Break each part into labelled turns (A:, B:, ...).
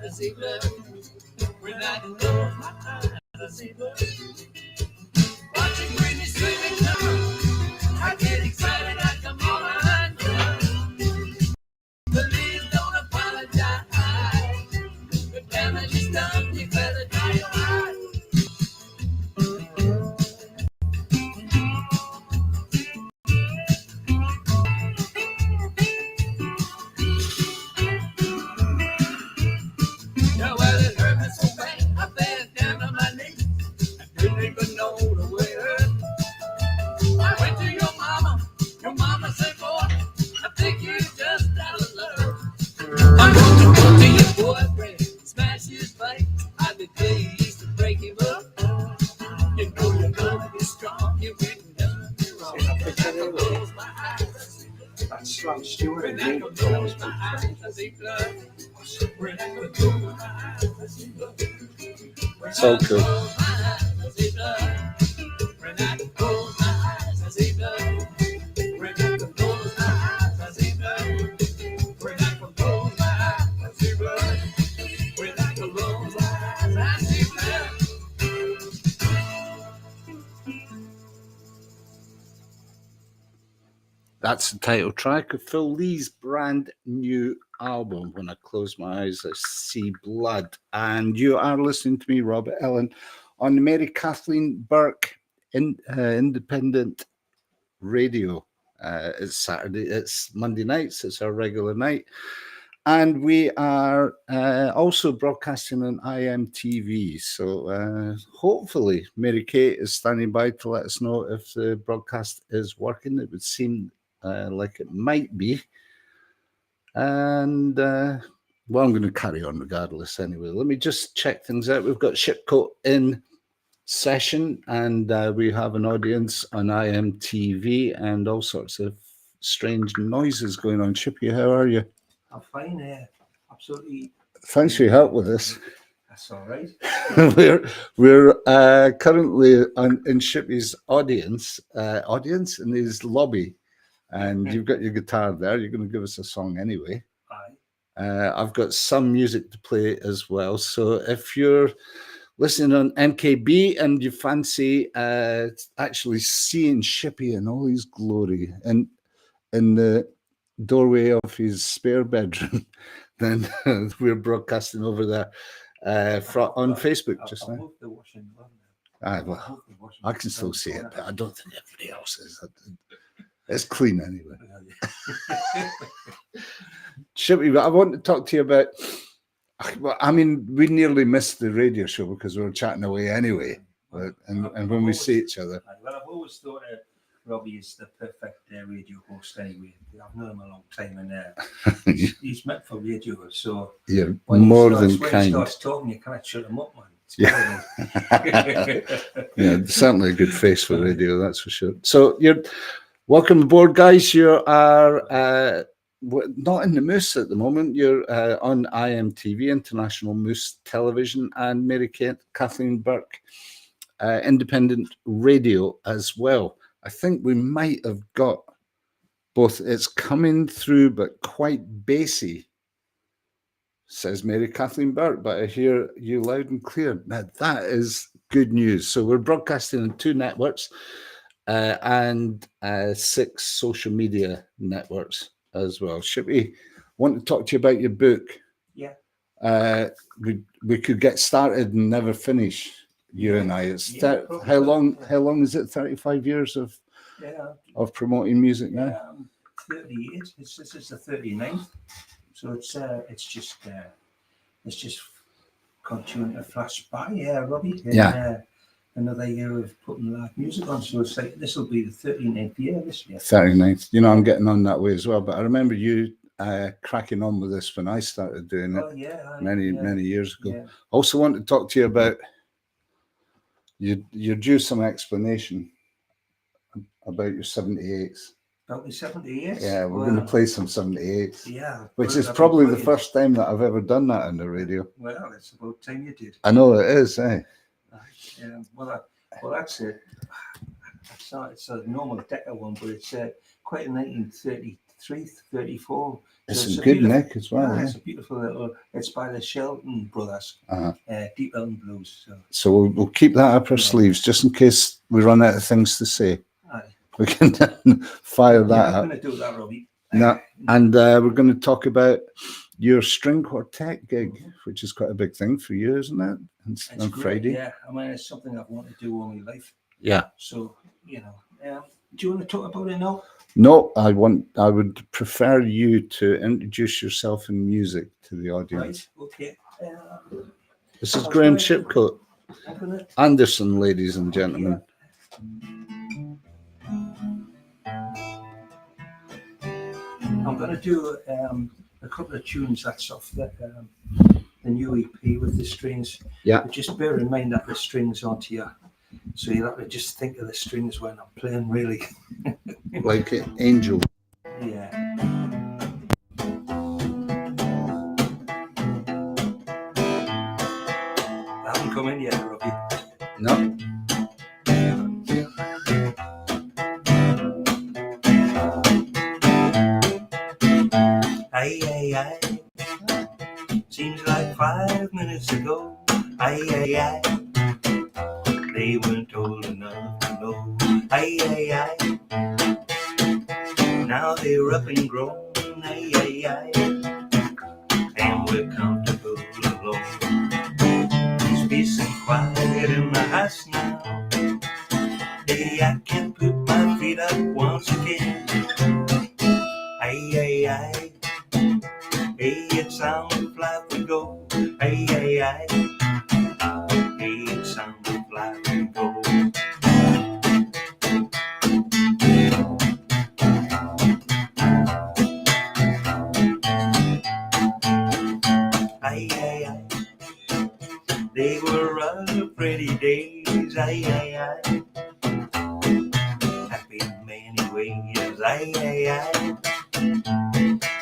A: I see blood. When I close my eyes, I see blood. Watching Britney swimming down, I get excited, I come on and please don't apologize. The damage is done, you better dry your eyes. Yeah, well, it hurt me so bad, I fell down on my knees. I didn't even know the way it hurt. I went to your mama said, boy, I think you just out of love. I'm going to run to your boyfriend, smash his face. I be pleased to break him up. You know your love is strong, you ain't done me wrong. I can close my eyes.
B: That's Slam Stewart.
A: When I can close my eyes, I see blood. When I can close my eyes, I see blood.
C: So cool.
A: I see blood. When I can close my eyes, I see blood. When I can close my eyes, I see blood. When I can close my eyes, I see blood. When I can close my eyes, I see blood.
C: That's the title track of Phil Lee's brand new album. When I close my eyes, I see blood. And you are listening to me, Robert Ellen, on the Mary Kathleen Burke Independent Radio. It's Saturday, it's Monday nights, it's our regular night. And we are also broadcasting on iMTV. So hopefully Mary Kate is standing by to let us know if the broadcast is working. It would seem like it might be. And well, I'm going to carry on regardless anyway. Let me just check things out. We've got Shipcote in session, and we have an audience on iMTV and all sorts of strange noises going on. Shippy, how are you?
B: I'm fine, absolutely.
C: Thanks for your help with this.
B: That's all right.
C: we're currently in Shippy's audience in his lobby, and you've got your guitar there. You're going to give us a song anyway.
B: Aye.
C: I've got some music to play as well. So if you're listening on MKB and you fancy actually seeing Shippy in all his glory and in the doorway of his spare bedroom, then we're broadcasting over there on Facebook just now. Well, I can still see it, but I don't think everybody else is. It's clean anyway. Shippy, I want to talk to you about, I mean, we nearly missed the radio show because we were chatting away anyway. And when we see each other.
B: Well, I've always thought Robbie is the perfect radio host anyway. I've known him a long time, and he's meant for radio. So
C: you're more than kind.
B: When he starts talking, you can't shut him up, man.
C: Yeah. Yeah, certainly a good face for radio, that's for sure. So you're welcome aboard, guys. You are not in the Moose at the moment. You're on iMTV, International Moose Television, and Mary Kathleen Burke Independent Radio as well. I think we might have got both. It's coming through, but quite bassy, says Mary Kathleen Burke, but I hear you loud and clear. Now, that is good news. So we're broadcasting on 2 networks and 6 social media networks as well. Shippy, want to talk to you about your book.
B: Yeah.
C: We could get started and never finish. You and I. It's how long is it? 35 years of promoting music now.
B: 30 years. This is the 39th. So it's just continuing to flash by. Yeah, Robbie. And, another year of putting live music on. So it's like this will be the 39th year this year.
C: 39th. You know, I'm getting on that way as well. But I remember you cracking on with this when I started doing it many years ago.
B: Yeah.
C: Also want to talk to you about you're due some explanation about your 78s.
B: About the 78s?
C: Yeah, we're going to play some 78s.
B: Yeah.
C: Which is probably the first time that I've ever done that on the radio.
B: Well, it's about time you did.
C: I know it is, eh?
B: Yeah. Well, that's it. It's a normal Decca one, but it's quite a 1933, 34
C: It's
B: it's
C: a
B: a
C: good
B: beautiful-
C: neck as well.
B: It's a beautiful little. It's by the Shelton brothers,
C: Uh-huh.
B: Deep Elton Blues. So
C: So we'll keep that up our
B: Yeah.
C: sleeves just in case we run out of things to say.
B: aye.
C: We can fire
B: Yeah,
C: that
B: I'm
C: up.
B: going to do that, Robbie.
C: No, and we're going to talk about your string quartet gig, which is quite a big thing for you, isn't it?
B: It's
C: On
B: great,
C: Friday.
B: Yeah, I mean, it's something I've wanted to do all my life.
C: Yeah.
B: So do you want to talk about it now?
C: No, I would prefer you to introduce yourself in music to the audience.
B: Right. Okay.
C: This is
B: I was
C: Graham
B: going to-
C: Shipcote
B: I'm gonna.
C: Anderson, ladies and gentlemen.
B: I'm going to do a couple of tunes that's off the new EP with the strings.
C: Yeah.
B: But just bear in mind that the strings aren't here. So you'll have to just think of the strings when I'm playing, really.
C: Like Angel.
B: Yeah. I haven't come in yet, Robbie.
C: No.
B: Aye, aye, aye. Seems like 5 minutes ago. Aye, aye, aye. They weren't old enough to know. Aye, aye, aye. Now they're up and grown. Aye, aye, aye. And we're comfortable alone. It's peace and quiet in my house now. Hey, I can put my feet up once again. Aye, aye, aye. Hey, it sounds like we go. Aye, aye, aye. Hey, it sounds like we go. Aye, aye, aye. They were other pretty days. Aye, aye, aye. Happy in many ways. Aye, aye, aye.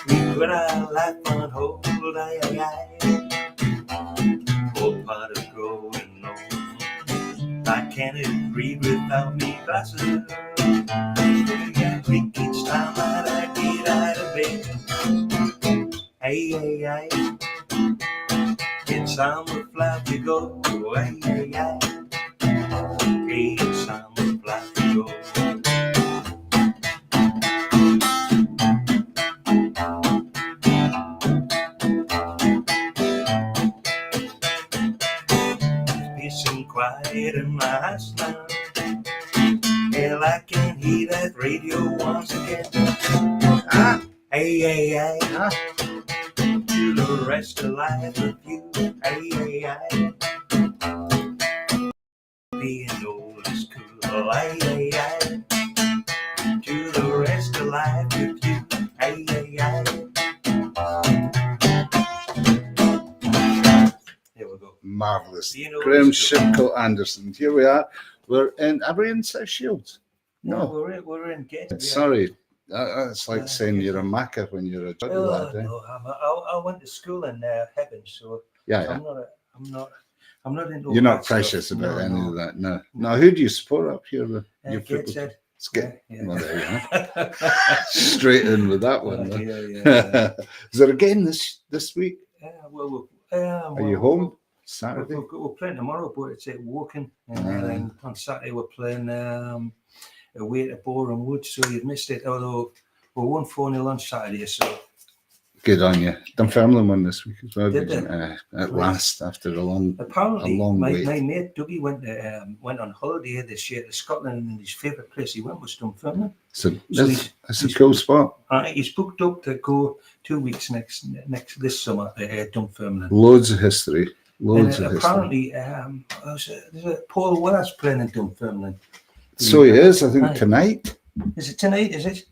B: We put our life on hold. Aye, aye, aye. Oh, part of growing old. I can't agree without me glasses. I creak each time that I get out of bed. Hey, hey, hey. It's summer fly to go. Hey, hey, hey. Hey, it's summer fly to go. Peace and quiet in my house now. Hell, I can hear that radio once again. Ah, hey, hey, hey. Ah. To the rest of life with you. Hey, hey, hey. Being old is cool. Hey, hey, hey. To the rest of life with you. Hey, hey, hey. There we go.
C: Marvellous.
B: Being old
C: Graham
B: is cool.
C: Shipcote Anderson. Here we are. Are we in South Shields?
B: No,
C: No.
B: we're in Gate.
C: Sorry. That's like saying you're a Macca when you're a Geordie lad. Eh?
B: No, I went to school in Heaven, so
C: Yeah,
B: so
C: yeah.
B: I'm not into.
C: You're
B: all
C: not
B: that
C: precious
B: stuff.
C: about
B: No,
C: any
B: no.
C: of that. No. Now, who do you support up here? Your football
B: Gateshead.
C: team? It's good.
B: Yeah.
C: Well, there you are. Straight in with that one.
B: Yeah.
C: Is there a game this week?
B: Are
C: Are you home Saturday?
B: We're playing tomorrow, but it's at Walking, and
C: Ah.
B: then on Saturday we're playing away at Boreham Wood. So you've missed it. Although we won 4-0 on Saturday, so
C: Good on you. Dunfermline won this week as well.
B: Did they?
C: At last, after a long
B: apparently
C: long
B: my
C: wait.
B: mate Dougie went on holiday this year to Scotland, and his favourite place he went was Dunfermline.
C: So
B: So
C: that's a cool spot.
B: He's booked up to go 2 weeks this summer to Dunfermline.
C: Loads of history.
B: And
C: Loads of history.
B: apparently, there's a Paul Weller's playing in Dunfermline.
C: So he is, I think,
B: Aye.
C: tonight.
B: Is it tonight? Is it?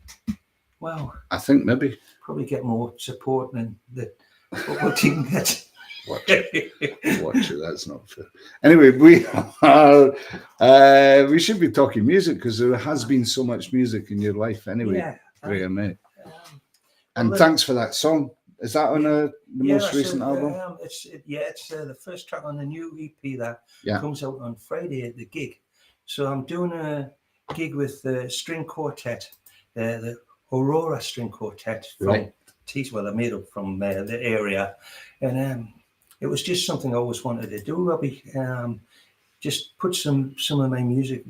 B: Wow,
C: I think maybe.
B: probably get more support than the football team gets.
C: Watch it, that's not fair. Anyway, we should be talking music because there has been so much music in your life anyway,
B: Yeah.
C: Graham, mate.
B: Well,
C: And thanks for that song. Is that on the most
B: that's
C: recent
B: it.
C: album?
B: It's the first track on the new EP that
C: Yeah.
B: comes out on Friday at the gig. So I'm doing a gig with the string quartet, the Aurora String Quartet from
C: Right.
B: teeth. Well, they're made up from the area, and it was just something I always wanted to do, Robbie. Just put some of my music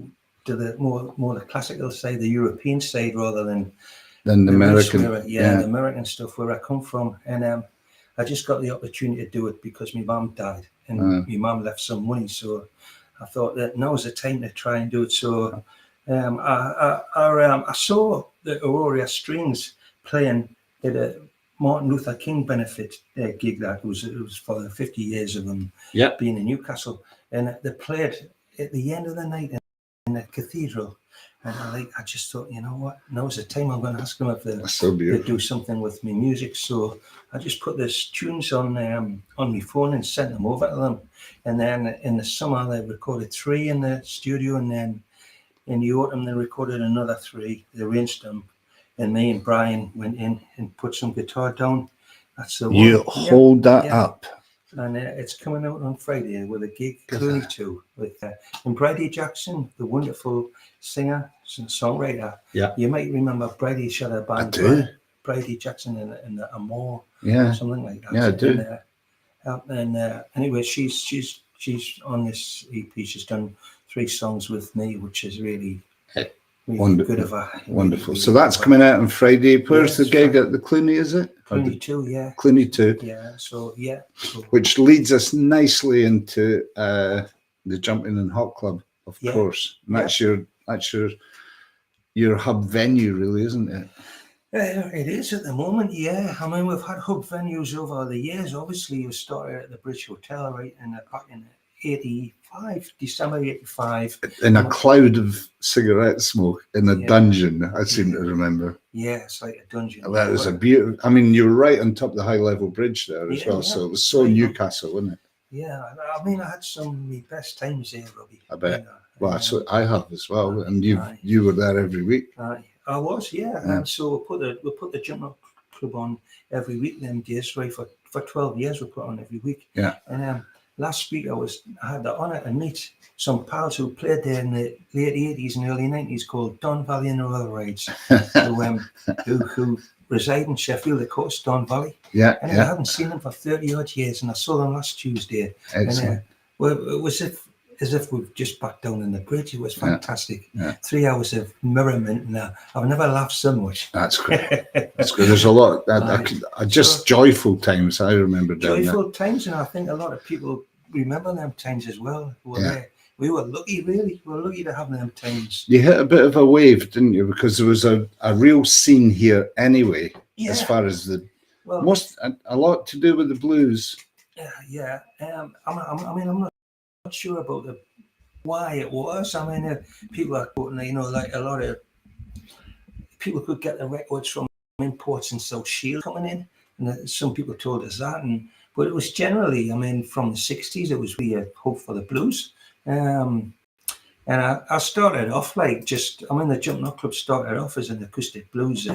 B: to the more the classical side, the European side, rather than
C: the
B: roots
C: American.
B: the American stuff where I come from. And I just got the opportunity to do it because my mum died, and my mum left some money, so I thought that now is the time to try and do it. So I saw the Aurora Strings playing at a Martin Luther King benefit gig. That it was for the 50 years of them being in Newcastle, and they played at the end of the night in the cathedral. And I just thought, you know what? Now's the time. I'm going to ask them if they do something with me music. So I just put these tunes on my phone and sent them over to them. And then in the summer they recorded 3 in the studio, and then in the autumn they recorded another 3. They arranged them, and me and Brian went in and put some guitar down. That's the one.
C: You hold that up.
B: And it's coming out on Friday with a gig, Clooney 2, with and Brady Jackson, the wonderful singer and songwriter.
C: Yeah,
B: you might remember Brady had a band.
C: I do.
B: Brady Jackson and the Amor, something like that.
C: Yeah, I do.
B: And anyway, she's on this EP. She's done 3 songs with me, which is really good of her.
C: Wonderful. So that's coming out on Friday. Where's the gig at the Clooney, is it?
B: Clooney 2, yeah.
C: Clooney 2.
B: Yeah, so.
C: Which leads us nicely into the Jumpin Hot Club, of course. And that's your hub venue, really, isn't it?
B: It is at the moment, yeah. I mean, we've had hub venues over the years. Obviously, we started at the Bridge Hotel back in 85, December 85.
C: In a cloud of cigarette smoke in a dungeon, I seem to remember.
B: Yeah, it's like a dungeon.
C: That was a beautiful, I mean, you were right on top of the high level bridge there as well, so it was so Newcastle, wasn't it?
B: Yeah, I mean, I had some of my best times there, Robbie.
C: I bet. Well, so I have as well, and you were there every week.
B: I was, yeah. So we put the Jumpin Hot Club on every week them days, right? For 12 years we put on every week.
C: Yeah.
B: And last week I had the honour to meet some pals who played there in the late 80s and early 90s called Don Valley and Royal Rides, who reside in Sheffield, of course, Don Valley.
C: Yeah.
B: And I haven't seen them for 30 odd years, and I saw them last Tuesday.
C: Excellent.
B: And it was as if we've just back down in the bridge. It was fantastic.
C: Yeah.
B: 3 hours of merriment, and I've never laughed so much.
C: That's great. That's good. There's a lot. Just joyful times. I remember doing
B: joyful times, and I think a lot of people remember them times as well. We were lucky, really. We were lucky to have them times.
C: You hit a bit of a wave, didn't you? Because there was a real scene here anyway, as far as a lot to do with the blues.
B: Yeah. I mean, I'm not sure about why it was. I mean, people are quoting, like a lot of people could get the records from imports in South Shield coming in, and some people told us that. But it was generally, I mean, from the 60s, it was really a hope for the blues. And I started off the Jumpin Hot Club started off as an acoustic blues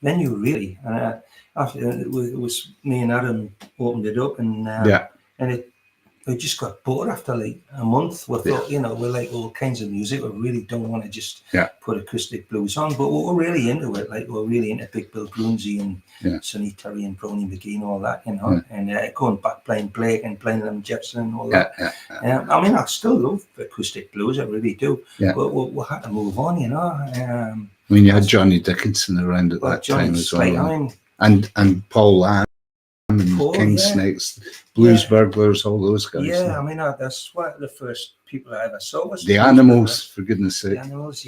B: venue, really. And after it was me and Adam opened it up, and we just got bored after like a month. We thought, we like all kinds of music. We really don't want to just put acoustic blues on, but we're really into it. Like we're really into Big Bill Broonzy and Sonny Terry and Brownie McGee and all that, and going back playing Blake and playing them Jefferson and all that. I mean, I still love acoustic blues. I really do. But we had to move on, I
C: mean, you had Johnny Dickinson around at that time as well, and Paul Lamb. King Snakes, Blues Burglars, all those guys.
B: Yeah, I mean, that's one of the first people I ever saw was
C: the Animals, for goodness sake.
B: The Animals,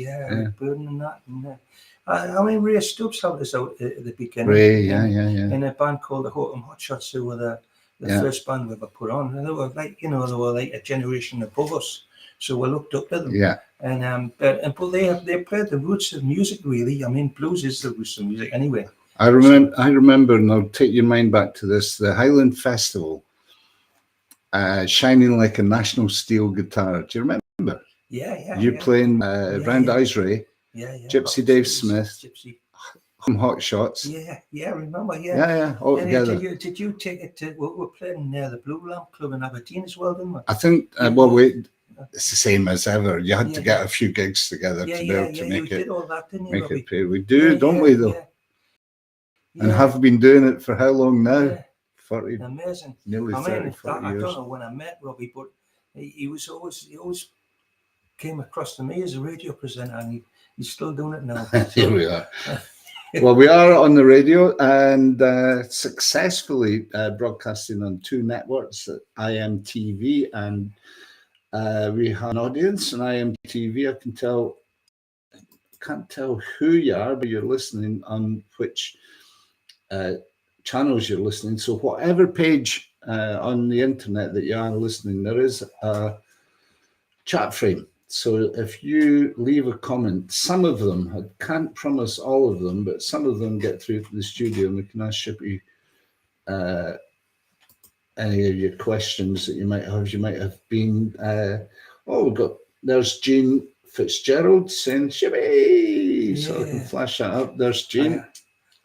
B: Burden and that. And, I mean, Ray Stubbs helped us out at the beginning.
C: Ray,
B: in a band called the Hokum Hot Shots, who were the first band we ever put on, and they were like a generation above us, so we looked up to them. And but they played the roots of music, really. I mean, blues is the roots of music anyway.
C: I remember, and I'll take your mind back to this, the Highland Festival, shining like a national steel guitar. Do you remember?
B: Yeah.
C: You playing Brandeis Ray, Gypsy Dave Smith, Hot Shots.
B: Yeah, remember,
C: all together.
B: Did you take it to, we're playing near the Blue Lamp Club in Aberdeen as well, didn't we?
C: I think, it's the same as ever. You had to get a few gigs together to be able to make it.
B: Did all that, didn't you,
C: make it pay. We do, don't we, though? And have been doing it for how long now?
B: Yeah.
C: 40,
B: Amazing.
C: nearly 30, 40
B: I
C: years.
B: don't know when I met Robbie, but he always came across to me as a radio presenter, and he's still doing it now. So,
C: Here we are. Well, we are on the radio and successfully broadcasting on 2 networks, iMTV, and we have an audience on iMTV. Can't tell who you are, but you're listening on which channels you're listening. So whatever page on the internet that you are listening, there is a chat frame. So if you leave a comment, some of them, I can't promise all of them, but some of them get through to the studio, and we can ask Shippy any of your questions that you might have. You might have been, there's Jean Fitzgerald saying Shippy, so I can flash that up. There's Jean.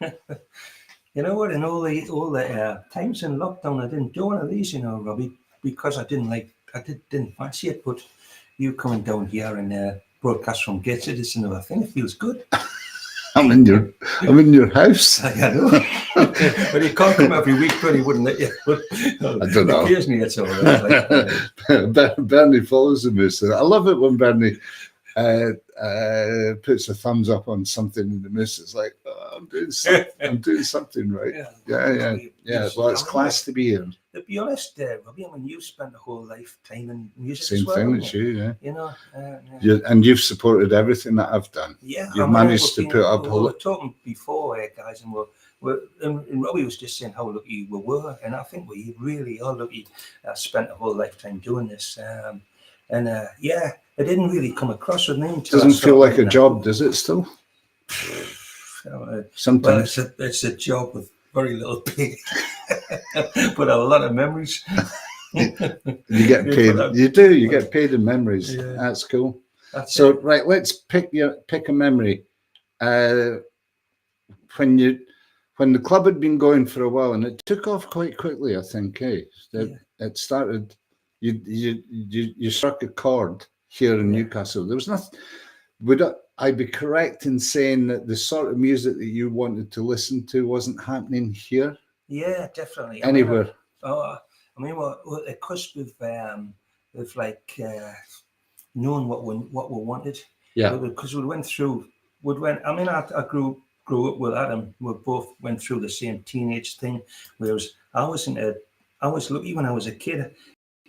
B: You know what? In all the times in lockdown, I didn't do one of these, Robbie, because I didn't fancy it. But you coming down here and broadcast from Gateshead is another thing. It feels good.
C: I'm in your house.
B: I know. But you can't come every week, but he wouldn't let you.
C: I don't know.
B: Occasionally it's all right.
C: Bernie follows the moose. I love it when Bernie puts a thumbs up on something in the moose. It's like, oh, I'm doing something right. Yeah. Well, it's class to be here.
B: To be honest, Robbie, I mean, you spent a whole lifetime in music.
C: Same thing as you,
B: yeah.
C: And you've supported everything that I've done.
B: Yeah,
C: you've managed to put up.
B: We were talking before, guys, and and Robbie was just saying how lucky we were, and I think we really are lucky. I spent a whole lifetime doing this, and it didn't really come across with me. Until
C: doesn't feel like a job, does it? Still, sometimes
B: it's a job with very little pay, but a lot of memories.
C: You get paid. You do. You get paid in memories. Yeah. That's cool. Right, let's pick a memory. When the club had been going for a while, and it took off quite quickly, I think. It started. You struck a chord here in Newcastle. There was nothing. Would I be correct in saying that the sort of music that you wanted to listen to wasn't happening here?
B: Yeah, definitely.
C: Anywhere.
B: We're at the cusp of knowing what we wanted.
C: Yeah.
B: Because I grew up with Adam. We both went through the same teenage thing. Whereas I was lucky when I was a kid.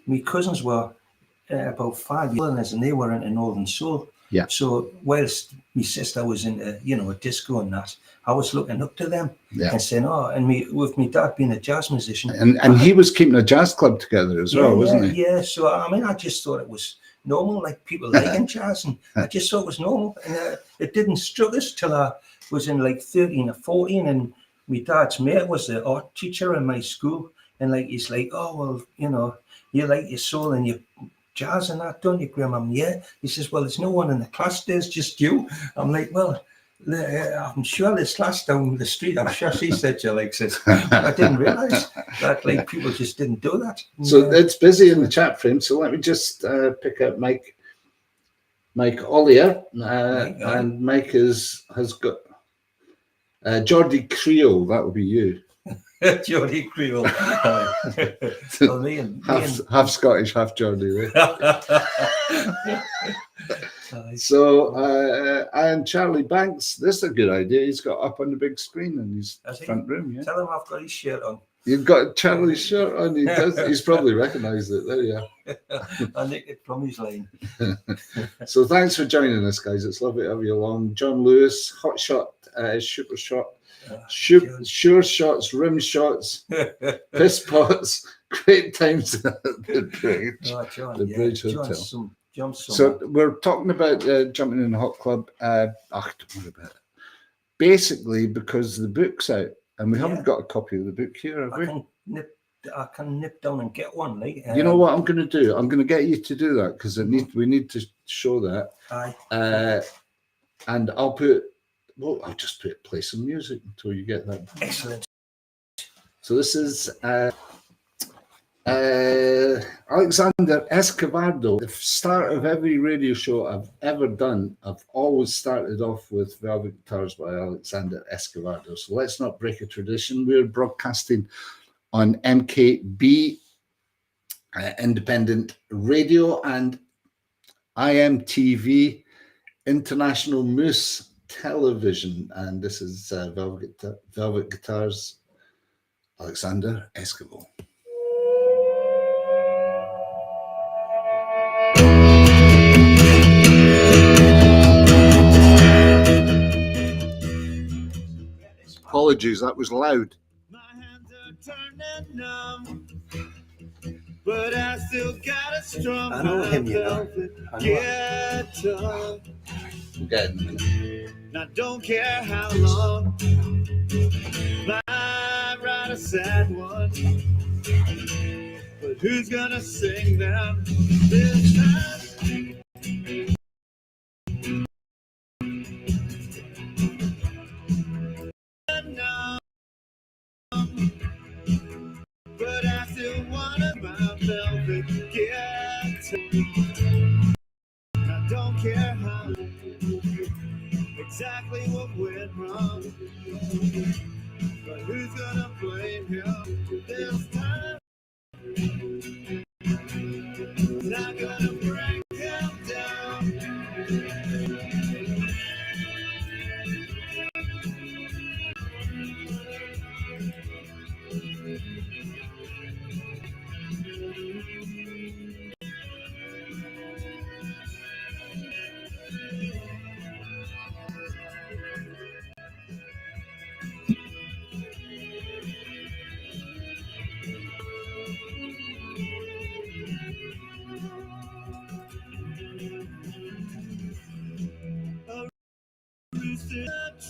B: My cousins were about 5 years older, and they were into Northern Soul.
C: Yeah.
B: So whilst my sister was into, a disco and that, I was looking up to them and saying, with my dad being a jazz musician.
C: And he was keeping a jazz club together as well, wasn't he?
B: Yeah. So, I just thought it was normal, like people liking jazz, and I just thought it was normal. And it didn't struck us till I was in like 13 or 14, and my dad's mate was the art teacher in my school. And he's like, oh, well, you like your soul and your jazz and that, don't you, Graham? Yeah. He says, well, there's no one in the class, there's just you. I'm like, well, I'm sure this class down the street, I'm sure she said you like this. I didn't realise that people just didn't do that.
C: So it's busy in the chat frame, so let me just pick up Mike Ollier, and Mike has got Geordie Creole, that will be you.
B: Geordie Creole.
C: Half Scottish, half Geordie. So, and Charlie Banks, this is a good idea. He's got up on the big screen in his front room. Yeah.
B: Tell him I've got his shirt on.
C: You've got Charlie's shirt on. He does. He's probably recognised it. There you are.
B: I nicked it from his line.
C: So thanks for joining us, guys. It's lovely to have you along. John Lewis, hot shot, super shot. Sure shots, rim shots, piss pots, great times at the bridge. The Bridge Hotel. So we're talking about Jumpin in Hot Club. Don't worry about it. Basically, because the book's out, and we haven't got a copy of the book here, have we?
B: I can nip down and get one.
C: You know what I'm going to do? I'm going to get you to do that because we need to show that.
B: Aye.
C: And I'll just play some music until you get that.
B: Excellent.
C: So this is Alexander Escobardo. The start of every radio show I've ever done, I've always started off with Velvet Guitars by Alexander Escobardo. So let's not break a tradition. We're broadcasting on MKB Independent Radio and iMTV International Moose Television. And this is Velvet Guitars, Alexander Escobardo. Apologies, that was loud.
A: My hands are turning numb, but I still gotta strum.
B: I know him, you know. I know
A: guitar.
C: We'll get it in a minute.
A: And I don't care how long. Might write a sad one, but who's gonna sing them this time? But I still want my velvet guitar. I don't care how exactly what went wrong, but who's gonna blame him this time? Not gonna break him down.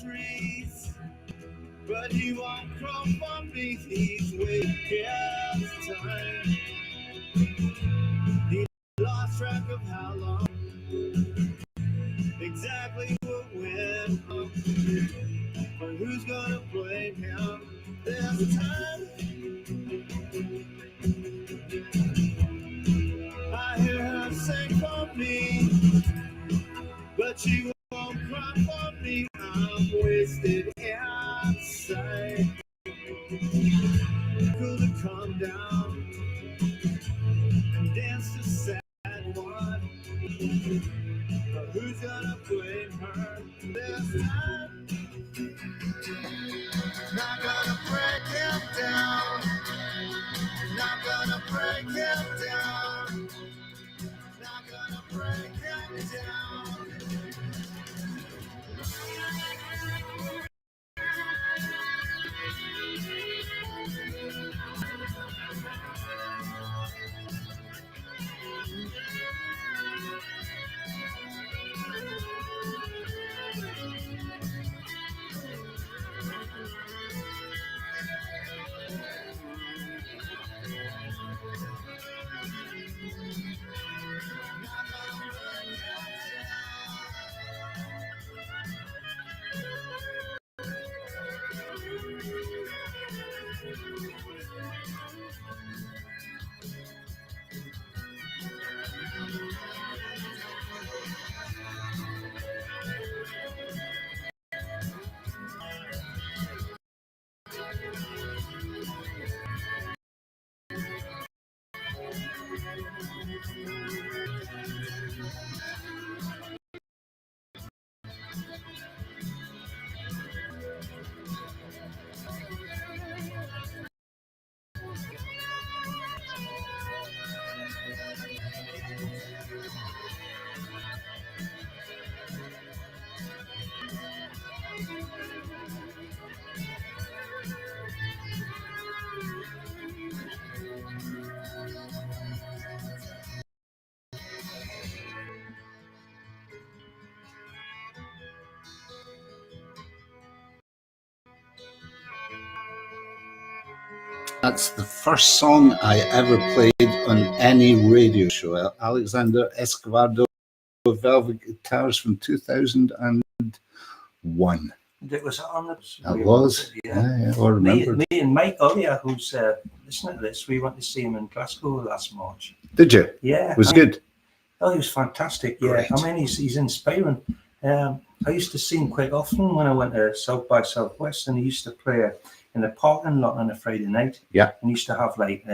A: Trees, but he won't crow for me. He's waiting time. He lost track of how long, exactly what went wrong, but who's gonna blame him this time? I hear her sing for me, but she won't cry for me. I'm wasted outside. Could have come down and danced a sad one, but who's gonna blame her this time? Not gonna break him down. Not gonna break him down. Not gonna break him down.
C: That's the first song I ever played on any radio show. Alexander Escobardo, Velvet Guitars from 2001.
B: And it was on the.
C: That was, yeah, I remember.
B: Me and Mike earlier, who's listen to this. We went to see him in Glasgow last March.
C: Did you?
B: Yeah.
C: Was good?
B: Oh, he was fantastic. Yeah.
C: Great.
B: I mean, he's inspiring. I used to see him quite often when I went to South by Southwest, and he used to play in the parking lot on a Friday night.
C: Yeah.
B: And he used to have like,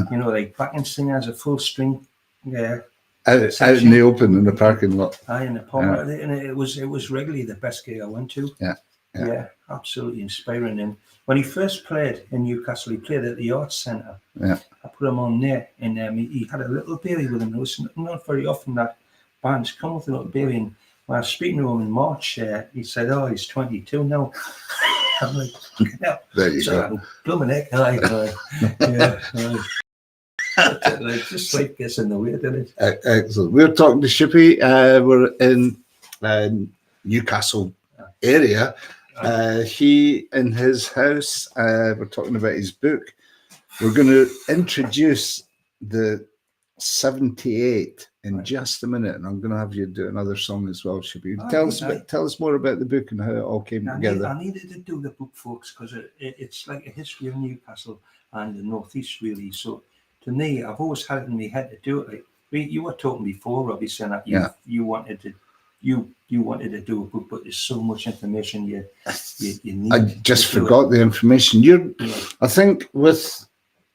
B: like backing singers, a full string. Yeah.
C: Out in the open in the parking lot.
B: Aye, in the park, and it was regularly the best gig I went to.
C: Yeah.
B: Absolutely inspiring. And when he first played in Newcastle, he played at the Arts Centre.
C: Yeah,
B: I put him on there, and he had a little baby with him. It was not very often that bands come with a little baby. And when I was speaking to him in March, he said, "Oh, he's 22 now." I'm like, "No."
C: there you go.
B: Blooming heck, yeah. Just like gets in the way, doesn't it?
C: Excellent. We're talking to Shippy. We're in Newcastle area. He in his house. We're talking about his book. We're going to introduce the 78 in just a minute, and I'm going to have you do another song as well, Shippy. Tell us more about the book and how it all came together.
B: I needed to do the book, folks, because it's like a history of Newcastle and the Northeast, really. So to me, I've always had it in my head to do it. Like you were talking before, Robbie, saying that you wanted to. You wanted to do a book, but there's so much information you need.
C: I just forgot the information. I think with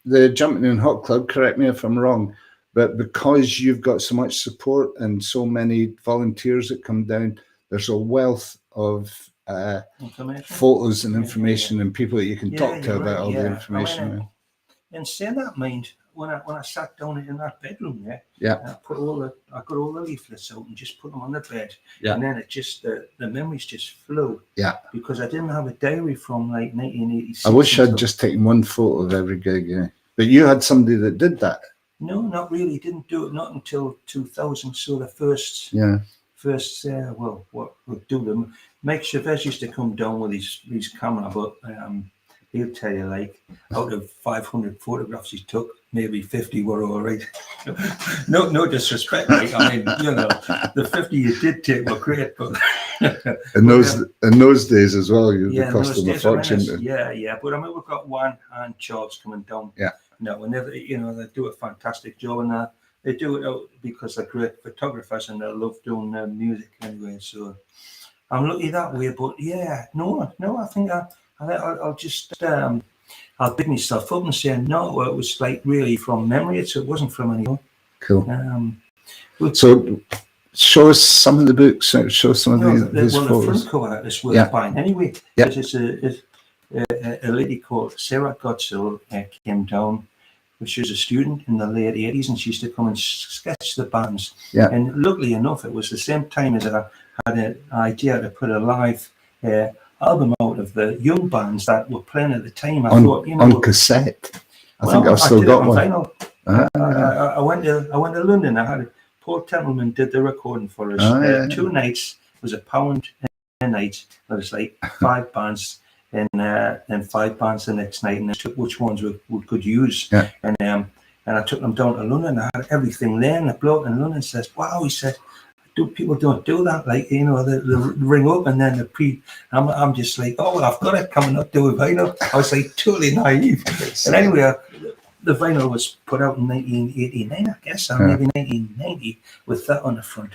C: the Jumpin Hot Club, correct me if I'm wrong, but because you've got so much support and so many volunteers that come down, there's a wealth of photos and information and people that you can talk to about all the information.
B: And saying that, mind, when I sat down in that bedroom, I got all the leaflets out and just put them on the bed, and then it just the memories just flew. Yeah, because I didn't have a diary from like 1986.
C: I wish I'd just taken one photo of every gig. Yeah, but you had somebody that did that. No,
B: not really. Didn't do it not until 2000. So the first what would do them? Mike Chavez used to come down with his camera, but he'll tell you, like, out of 500 photographs he took, maybe 50 were all right. No disrespect, like, I mean, the 50 you did take were great, but in those days as well, it cost them a fortune. But I mean, we've got Juan and Charles coming down. Whenever they do a fantastic job, and they do it out because they're great photographers and they love doing music anyway. So I'm lucky that way. But I think I'll just I'll pick myself up and say no. It was like really from memory. It wasn't from anyone. Cool. So show us some of the books. Show some of these photos. The front cover is worth buying anyway. It's a lady called Sarah Godsill came down, which was a student in the late 80s, and she used to come and sketch the bands. And luckily enough, it was the same time as I had an idea to put a live album out of the young bands that were playing at the time. I thought, on cassette. I think I've still got one. Vinyl. I went to London. I had Paul Templeman did the recording for us. 2 nights. It was £1 a night. There was like 5 bands, and then 5 bands the next night, and I took which ones we could use. And I took them down to London. I had everything there, and the bloke in London says, "Wow," he said, people don't do that, like, they ring up and then I'm just like, oh, well, I've got it coming up to a vinyl. I was like totally naive. And anyway, the vinyl was put out in 1989, I guess, or maybe 1990, with that on the front.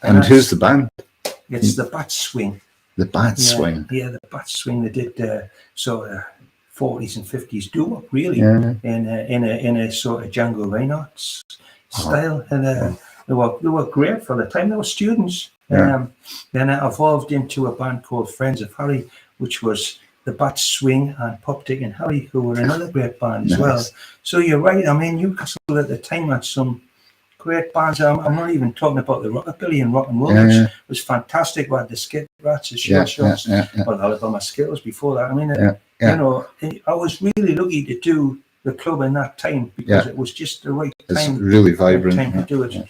B: And who's the band? It's the Bat Swing. The Bat Swing. Yeah, the Bat Swing. They did sort of 40s and 50s doo-wop, really, in a sort of Django Reinhardt style, and they were great for the time. They were students. Then it evolved into a band called Friends of Harry, which was the Bat Swing and Pop Dick and Harry, who were another great band as well. So you're right. I mean, Newcastle at the time had some great bands. I'm not even talking about the rockabilly and rock and roll, which was fantastic. We had the Skid Rats, the Short Shots, well, Alabama Skittles before that. I mean, I was really lucky to do the club in that time because it was just the right time. It's really vibrant. Time to do it.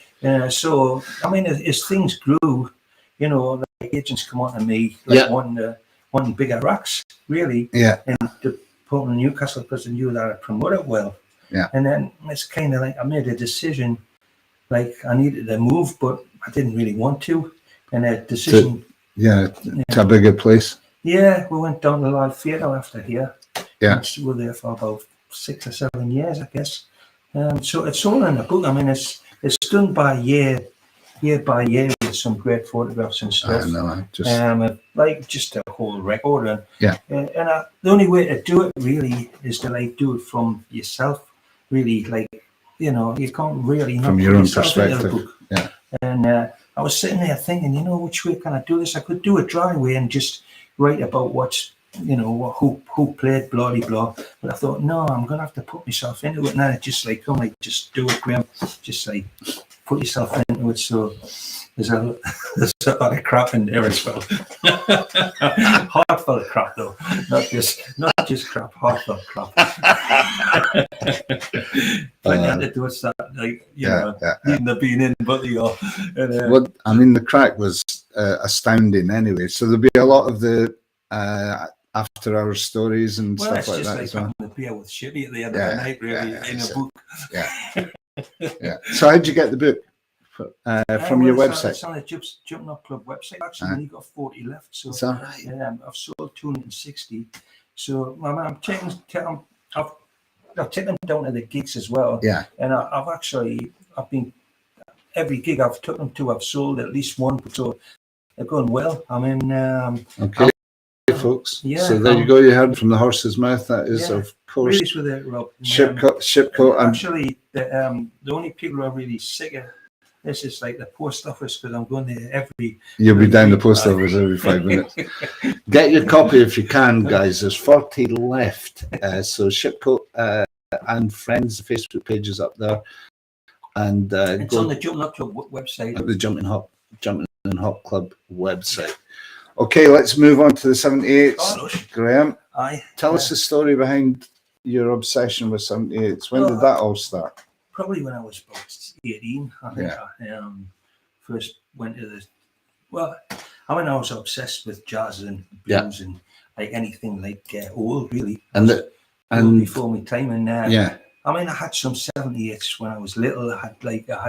B: So, I mean, as things grew, the agents come on to me, like wanting bigger racks, really. And to put in Newcastle because they knew that I'd promote it well. And then it's kind of like I made a decision, like I needed to move, but I didn't really want to. And a decision. To a bigger place. Yeah, we went down to Live Theatre after here. We were there for about 6 or 7 years, I guess. So it's all in the book. I mean, it's done by year by year with some great photographs and stuff.
C: I know.
B: Like just a whole record. And
C: Yeah.
B: The only way to do it really is to like do it from yourself. Really, like, you know, you can't really
C: From your own perspective. Yeah.
B: And I was sitting there thinking, you know, which way can I do this? I could do a dry way and just write about what's, you know, who played blah de blah. But I thought, no, I'm gonna have to put myself into it. And then it just like, come like, just do it, Graham. Just like put yourself into it. So there's a lot of crap in there as well. Heartfelt crap though, not just crap, heartfelt crap. Plenty anecdotes that, like, you know, needing to be in, but you know.
C: Well, I mean, the crack was astounding anyway. So there'll be a lot of the after hours stories and stuff like that as well.
B: The beer with Shippy at the end of the night, really, in a book.
C: Yeah. So how'd you get the book? From your website?
B: It's on the Jumpin Hot Club website. Actually, only got 40 left. So
C: is that right?
B: I've sold 260. So I've taken them down to the gigs as well.
C: Yeah.
B: And I've been every gig I've took them to, I've sold at least one. So they're going well. I mean,
C: okay. Folks,
B: yeah,
C: so there you go. You heard from the horse's mouth. That is, of course,
B: pleased with it, Rob.
C: Shipcote.
B: Actually, the only people who are really sick of this is like the post office, because I'm going there every.
C: You'll be down the post office every 5 minutes. Get your copy if you can, guys. There's 40 left. So Shipcote and friends, the Facebook page is up there, and
B: it's on the Jumpin Hot Club website.
C: At the Jumpin Hot Club website. Okay, let's move on to the 78s. Graham, tell us the story behind your obsession with 78s. When did that all start?
B: Probably when I was about 18. I think I first went to the. Well, I mean, I was obsessed with jazz and blues and like anything like old, really. And before my time, and I mean, I had some 78s when I was little. I had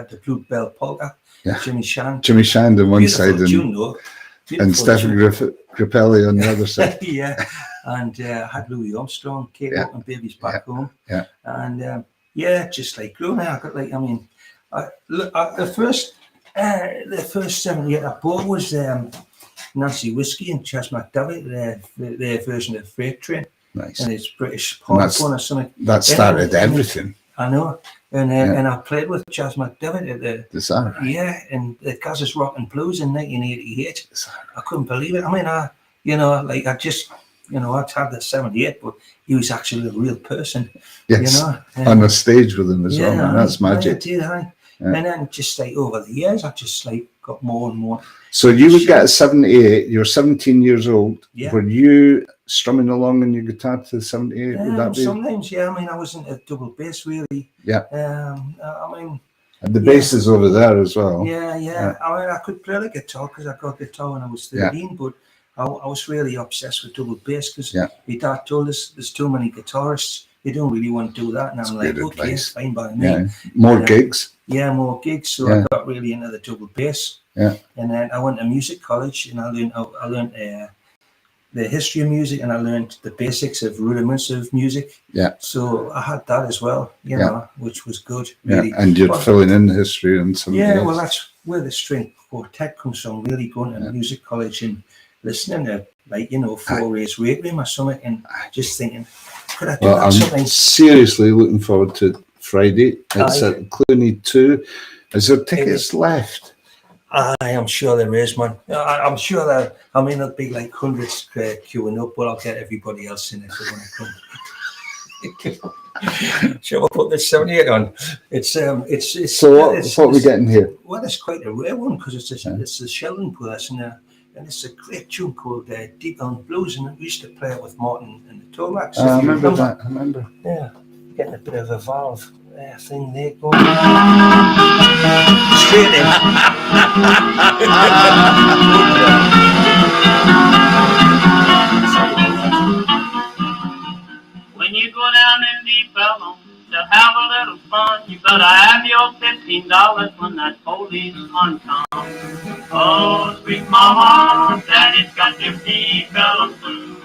B: the Blue Bell Polka, Jimmy Shand
C: on one side, and Stephen Grappelli on the other side.
B: And I had Louis Armstrong, Kate and Babies Back Home. And just like growing up, I got like, I mean, the first 78 I bought was Nancy Whiskey and Chas McDavitt, their version of Freight Train.
C: Nice.
B: And it's British pop or something.
C: That started everything.
B: I know. And I played with Chas McDavitt at the and the Gaz's Rockin' Blues in 1988. I couldn't believe it. I mean, I had the 78, but he was actually a real person.
C: Yes, on the stage with him as well. Man. That's magic.
B: And then just like over the years, I just like got more and more.
C: So you would get a 78. You're 17 years old. Yeah. Were you strumming along on your guitar to the 78? Would that be?
B: Sometimes, I mean, I wasn't a double bass really.
C: Yeah.
B: I mean.
C: And the bass is over there as well.
B: Yeah. I mean, I could play the guitar because I got guitar when I was 13, but I was really obsessed with double bass because my dad told us there's too many guitarists. You don't really want to do that. And I'm like, okay, fine by me.
C: Yeah. More gigs.
B: Yeah, more gigs. So I got really into the double bass.
C: Yeah.
B: And then I went to music college and I learned the history of music and I learned the basics of rudiments of music. Yeah. So I had that as well, you know, which was good. Really.
C: Yeah. And you're filling in the history and something else.
B: Well, that's where the string quartet comes from, really going to music college and listening to, like, you know, Fourier's Requiem or something and just thinking, could I do that something?
C: I'm seriously looking forward to Friday. It's at Clooney 2. Is there tickets left?
B: I am sure there is, man. I'm sure that, I mean, there'll be like hundreds queuing up, but I'll get everybody else in if they want to come. Shall we put this 78 on?
C: So what are we getting here?
B: Well, it's quite a rare one because it's the Sheldon Brothers and it's a great tune called Deep on Blues, and we used to play it with Martin and the Tomax.
C: I remember that. I remember.
B: Yeah, getting a bit of a valve thing there going. Straight in.
A: When you go down in Deep Ellum to have a little fun, you gotta have your $15 when that policeman comes. Oh, sweet mama, daddy's got your Deep Ellum too.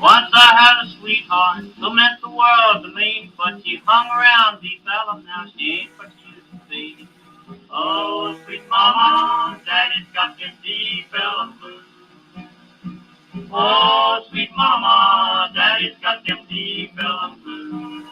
A: Once I had a sweetheart who meant the world to me, but she hung around developed, now she ain't what she used to be. Oh, sweet mama, daddy's got them developed blues. Oh, sweet mama, daddy's got them developed blues.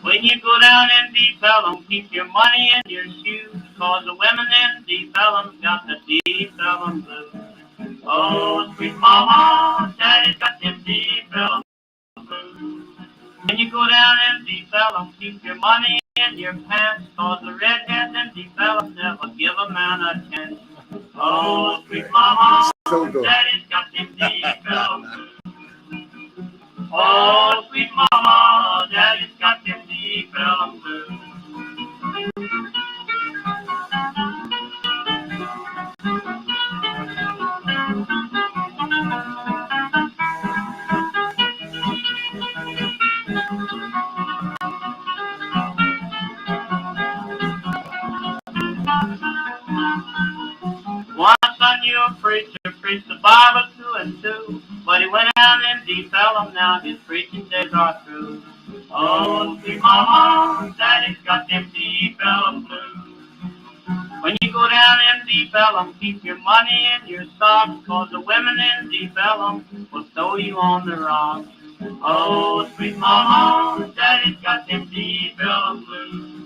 A: When you go down in Deep Ellum, keep your money in your shoes, 'cause the women in Deep Ellum got the Deep Ellum blues. Oh, sweet mama, daddy's got them Deep Ellum blues. When you go down in Deep Ellum, keep your money in your pants, 'cause the redheads in Deep Ellum never give a man a chance. Oh, sweet mama, daddy's got them Deep Ellum blues. Oh, sweet mama, daddy's got them Deep Ellum blues. Once I knew a preacher preached the Bible 2 and 2, but he went down in Deep Ellum, now his preaching days are through. Oh, sweet mama, daddy's got them Deep Ellum blues. When you go down in Deep Ellum, keep your money in your socks, 'cause the women in Deep Ellum will throw you on the rocks. Oh, sweet mama, daddy's got them Deep Ellum blues.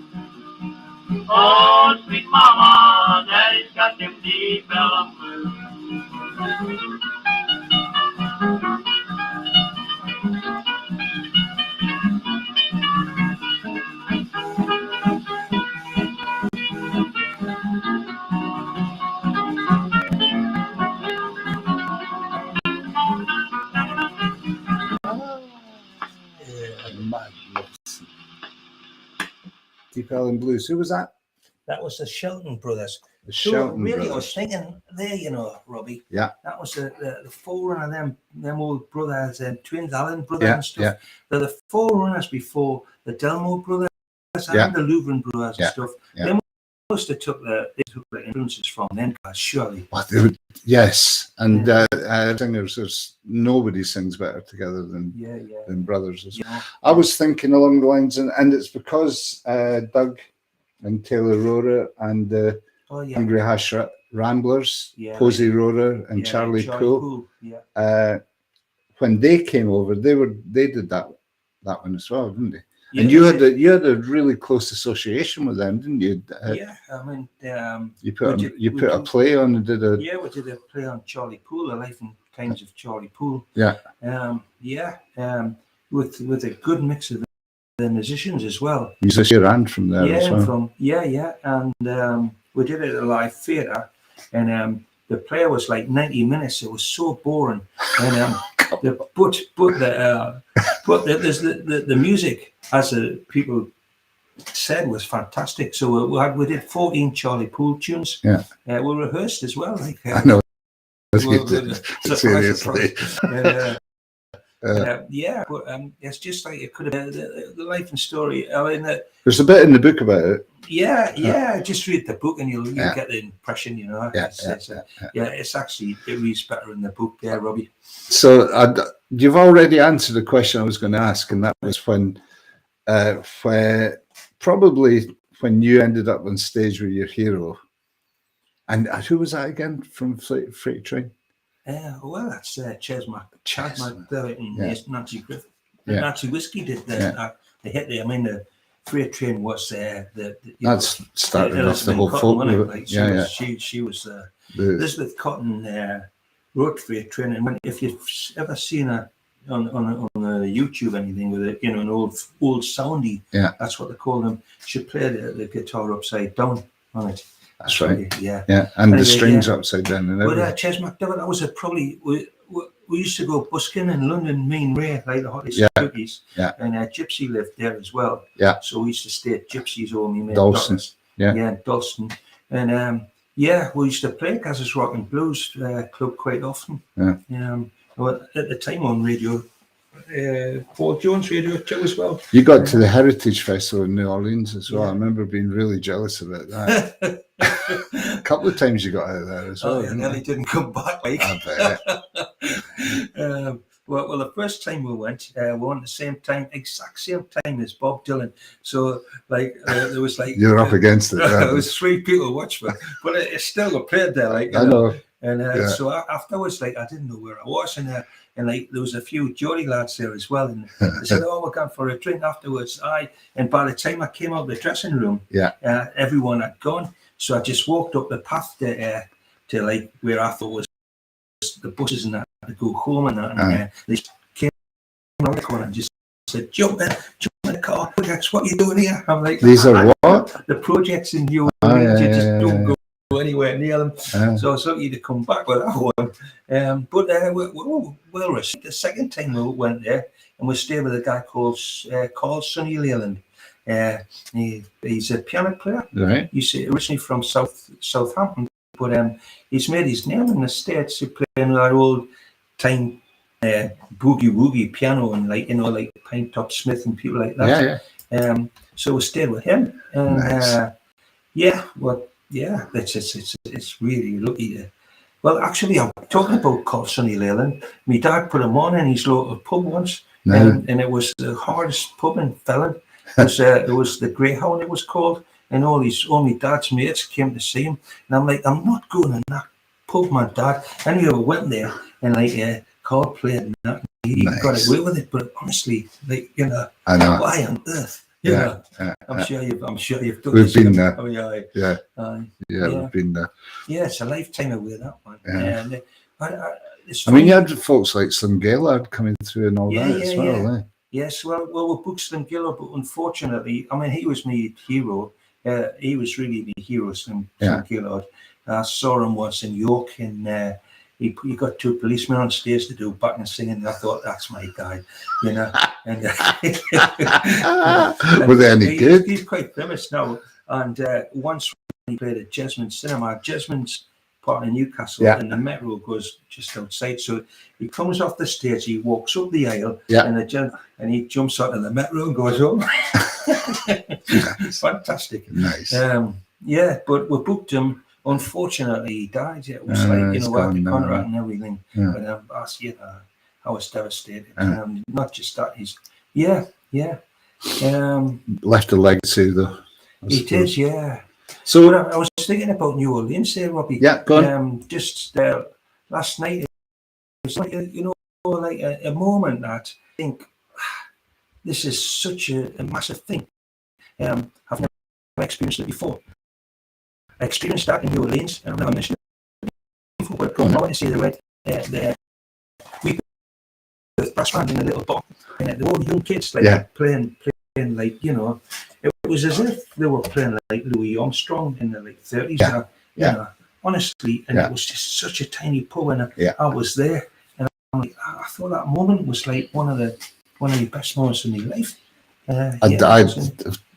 A: Oh, sweet mama, daddy's got them Deep Ellum blues.
C: Deep Ellum Blues. Who was that?
B: That was the Shelton brothers.
C: The
B: So
C: Shelton
B: really,
C: Brothers.
B: I was thinking there, you know, Robbie.
C: Yeah.
B: That was the forerunner of them old brothers and twins, Allen brothers
C: Yeah,
B: and stuff.
C: yeah.
B: They're the forerunners before the Delmo brothers
C: Yeah.
B: and the Louvren brothers
C: Yeah,
B: and stuff.
C: yeah.
B: They must have took the influences from them guys, surely.
C: But they would, yes, and singers. There's nobody sings better together than brothers.
B: Yeah.
C: I was thinking along the lines, and it's because Doug and Taylor Rora and the Hungry Hash Ramblers, Posey Rora and Charlie Poole. When they came over, they did that one as well, didn't they?
B: Yeah,
C: and you had a really close association with them, didn't you?
B: I mean,
C: you put a play on and did a
B: we did a play on Charlie Poole, The Life and Times of Charlie Poole. With a good mix of the musicians as well.
C: Musician and from there as well.
B: And we did it at a live theatre, and the play was like 90 minutes. It was so boring, and the music, as the people said, was fantastic. So we did 14 Charlie Poole tunes. We rehearsed as well.
C: I know. Seriously.
B: It's just like it could have been the life and story. I mean,
C: there's a bit in the book about it.
B: Just read the book and you'll get the impression, you know. It's actually, it reads better in the book there, Robbie.
C: So you've already answered the question I was going to ask, and that was when you ended up on stage with your hero. And who was that again from Freight Train?
B: Well, that's Chas McDermott and Nancy Griffith. Nancy Whiskey did the hit there. I mean, the Freight Train was
C: that's started off the whole folk.
B: She was Elizabeth Cotton wrote Freight Train, and if you've ever seen her on YouTube or anything with it, you know, an old soundy, that's what they call them. She played the guitar upside down on it.
C: That's right.
B: Yeah.
C: And anyway, the strings upside down and everything.
B: But Chas McDermott, that was probably we used to go busking in London, Main Ray, like the hottest cookies. And Gypsy lived there as well. So we used to stay at Gypsy's home.
C: Dalston.
B: Dalston. And Yeah, we used to play Gaz's Rock and Blues Club quite often.
C: Yeah.
B: Well, at the time on radio, Paul Jones Radio too as well.
C: You got to the Heritage Festival in New Orleans as well.
B: Yeah.
C: I remember being really jealous about that. A couple of times you got out of there as well.
B: Oh, yeah, nearly didn't come back. Like.
C: I bet.
B: Well, the first time we went the same time, exact same time as Bob Dylan. So, like, there was like
C: You're up against it.
B: There was 3 people watching, but it still played there. Like,
C: I know.
B: And so afterwards, like, I didn't know where I was, and like there was a few Geordie lads there as well, and they said, "Oh, we're going for a drink afterwards." And by the time I came out of the dressing room, everyone had gone. So I just walked up the path to like where I thought was the buses and that to go home, and they came around the corner and just said, "Jump in the car, projects. What are you doing here?" I'm like,
C: "These are what?
B: The projects in New Orleans. You just don't go anywhere near them." So I was lucky to come back with that one. But we're well received. The second time we went there, and we stayed with a guy called Sonny Leland. He's a piano player.
C: Right.
B: He's originally from Southampton, but he's made his name in the States. He's playing that old time boogie woogie piano and like Pine Top Smith and people like that. So we stayed with him, and
C: nice.
B: It's really lucky to. Well, actually, I'm talking about Sonny Leland. My dad put him on in his local pub once, and it was the hardest pub in Felon. It was the Greyhound, it was called, and all my dad's mates came to see him, and I'm like, I'm not going in that pub, my dad. Anyway, we went there, and like Carl played, and that, he got away with it. But honestly, like
C: I know.
B: Why on earth? I'm sure you've done.
C: We've been there.
B: Oh yeah.
C: We've been there.
B: Yeah, it's a lifetime away, that one. And
C: I mean, you had folks like Slim Gaillard coming through and all that as well.
B: Yes, well, we booked Slim Gaillard, but unfortunately, I mean, he was my hero. He was really my hero, Slim Gaillard. I saw him once in York, and he got 2 policemen on stage to do backing singing. And I thought, that's my guy, And
C: were they any good?
B: He's quite famous now. And once he played at Jesmond's Cinema, Jesmond's part in Newcastle, and the metro goes just outside. So he comes off the stage, he walks up the aisle, and he jumps out of the metro and goes home. Fantastic.
C: Nice.
B: But we booked him. Unfortunately, he died. It was like, the contract and everything. But I was devastated. Not just that, left
C: a legacy, though.
B: He did,
C: So
B: but I was thinking about New Orleans there, Robbie.
C: Yeah, go on.
B: Just last night, it was like like a moment that I think this is such a massive thing. I've never experienced it before. I experienced that in New Orleans, and I've never mentioned it before. But I went to see the brass band in a little bar, and they were all young kids, like playing like it was as if they were playing like Louis Armstrong in the late 30s. Honestly, and it was just such a tiny pub, and I was there, and I thought that moment was like one of the best moments in my life.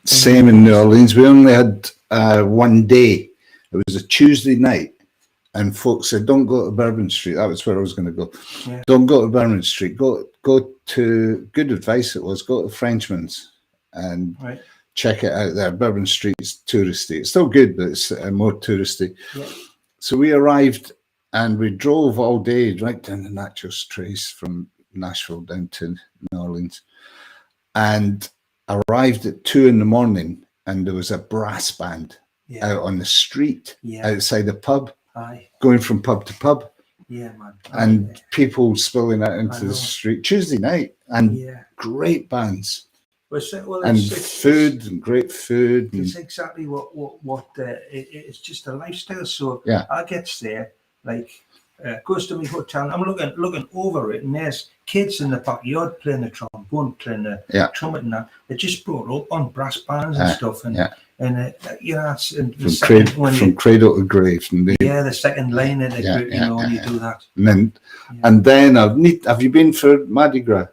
C: Same in New Orleans. We only had one day. It was a Tuesday night, and folks said, "Don't go to Bourbon Street." That was where I was going to go. Don't go to Bourbon Street. Go to, good advice it was, go to Frenchman's and check it out there. Bourbon Street's touristy. It's still good, but it's more touristy. So we arrived, and we drove all day right down the Nachos Trace from Nashville down to New Orleans, and arrived at 2 a.m, and there was a brass band out on the street outside the pub, going from pub to pub, and people spilling out into the street Tuesday night, and great bands, food and great food.
B: It's exactly what it's just a lifestyle. So I get there, like goes to my hotel, and I'm looking over it, and there's kids in the backyard playing the trombone, playing the trumpet, and that. They just brought up on brass bands and stuff, and
C: from cradle to grave. And
B: the second line of the group, when you do that.
C: And then have you been for Mardi Gras?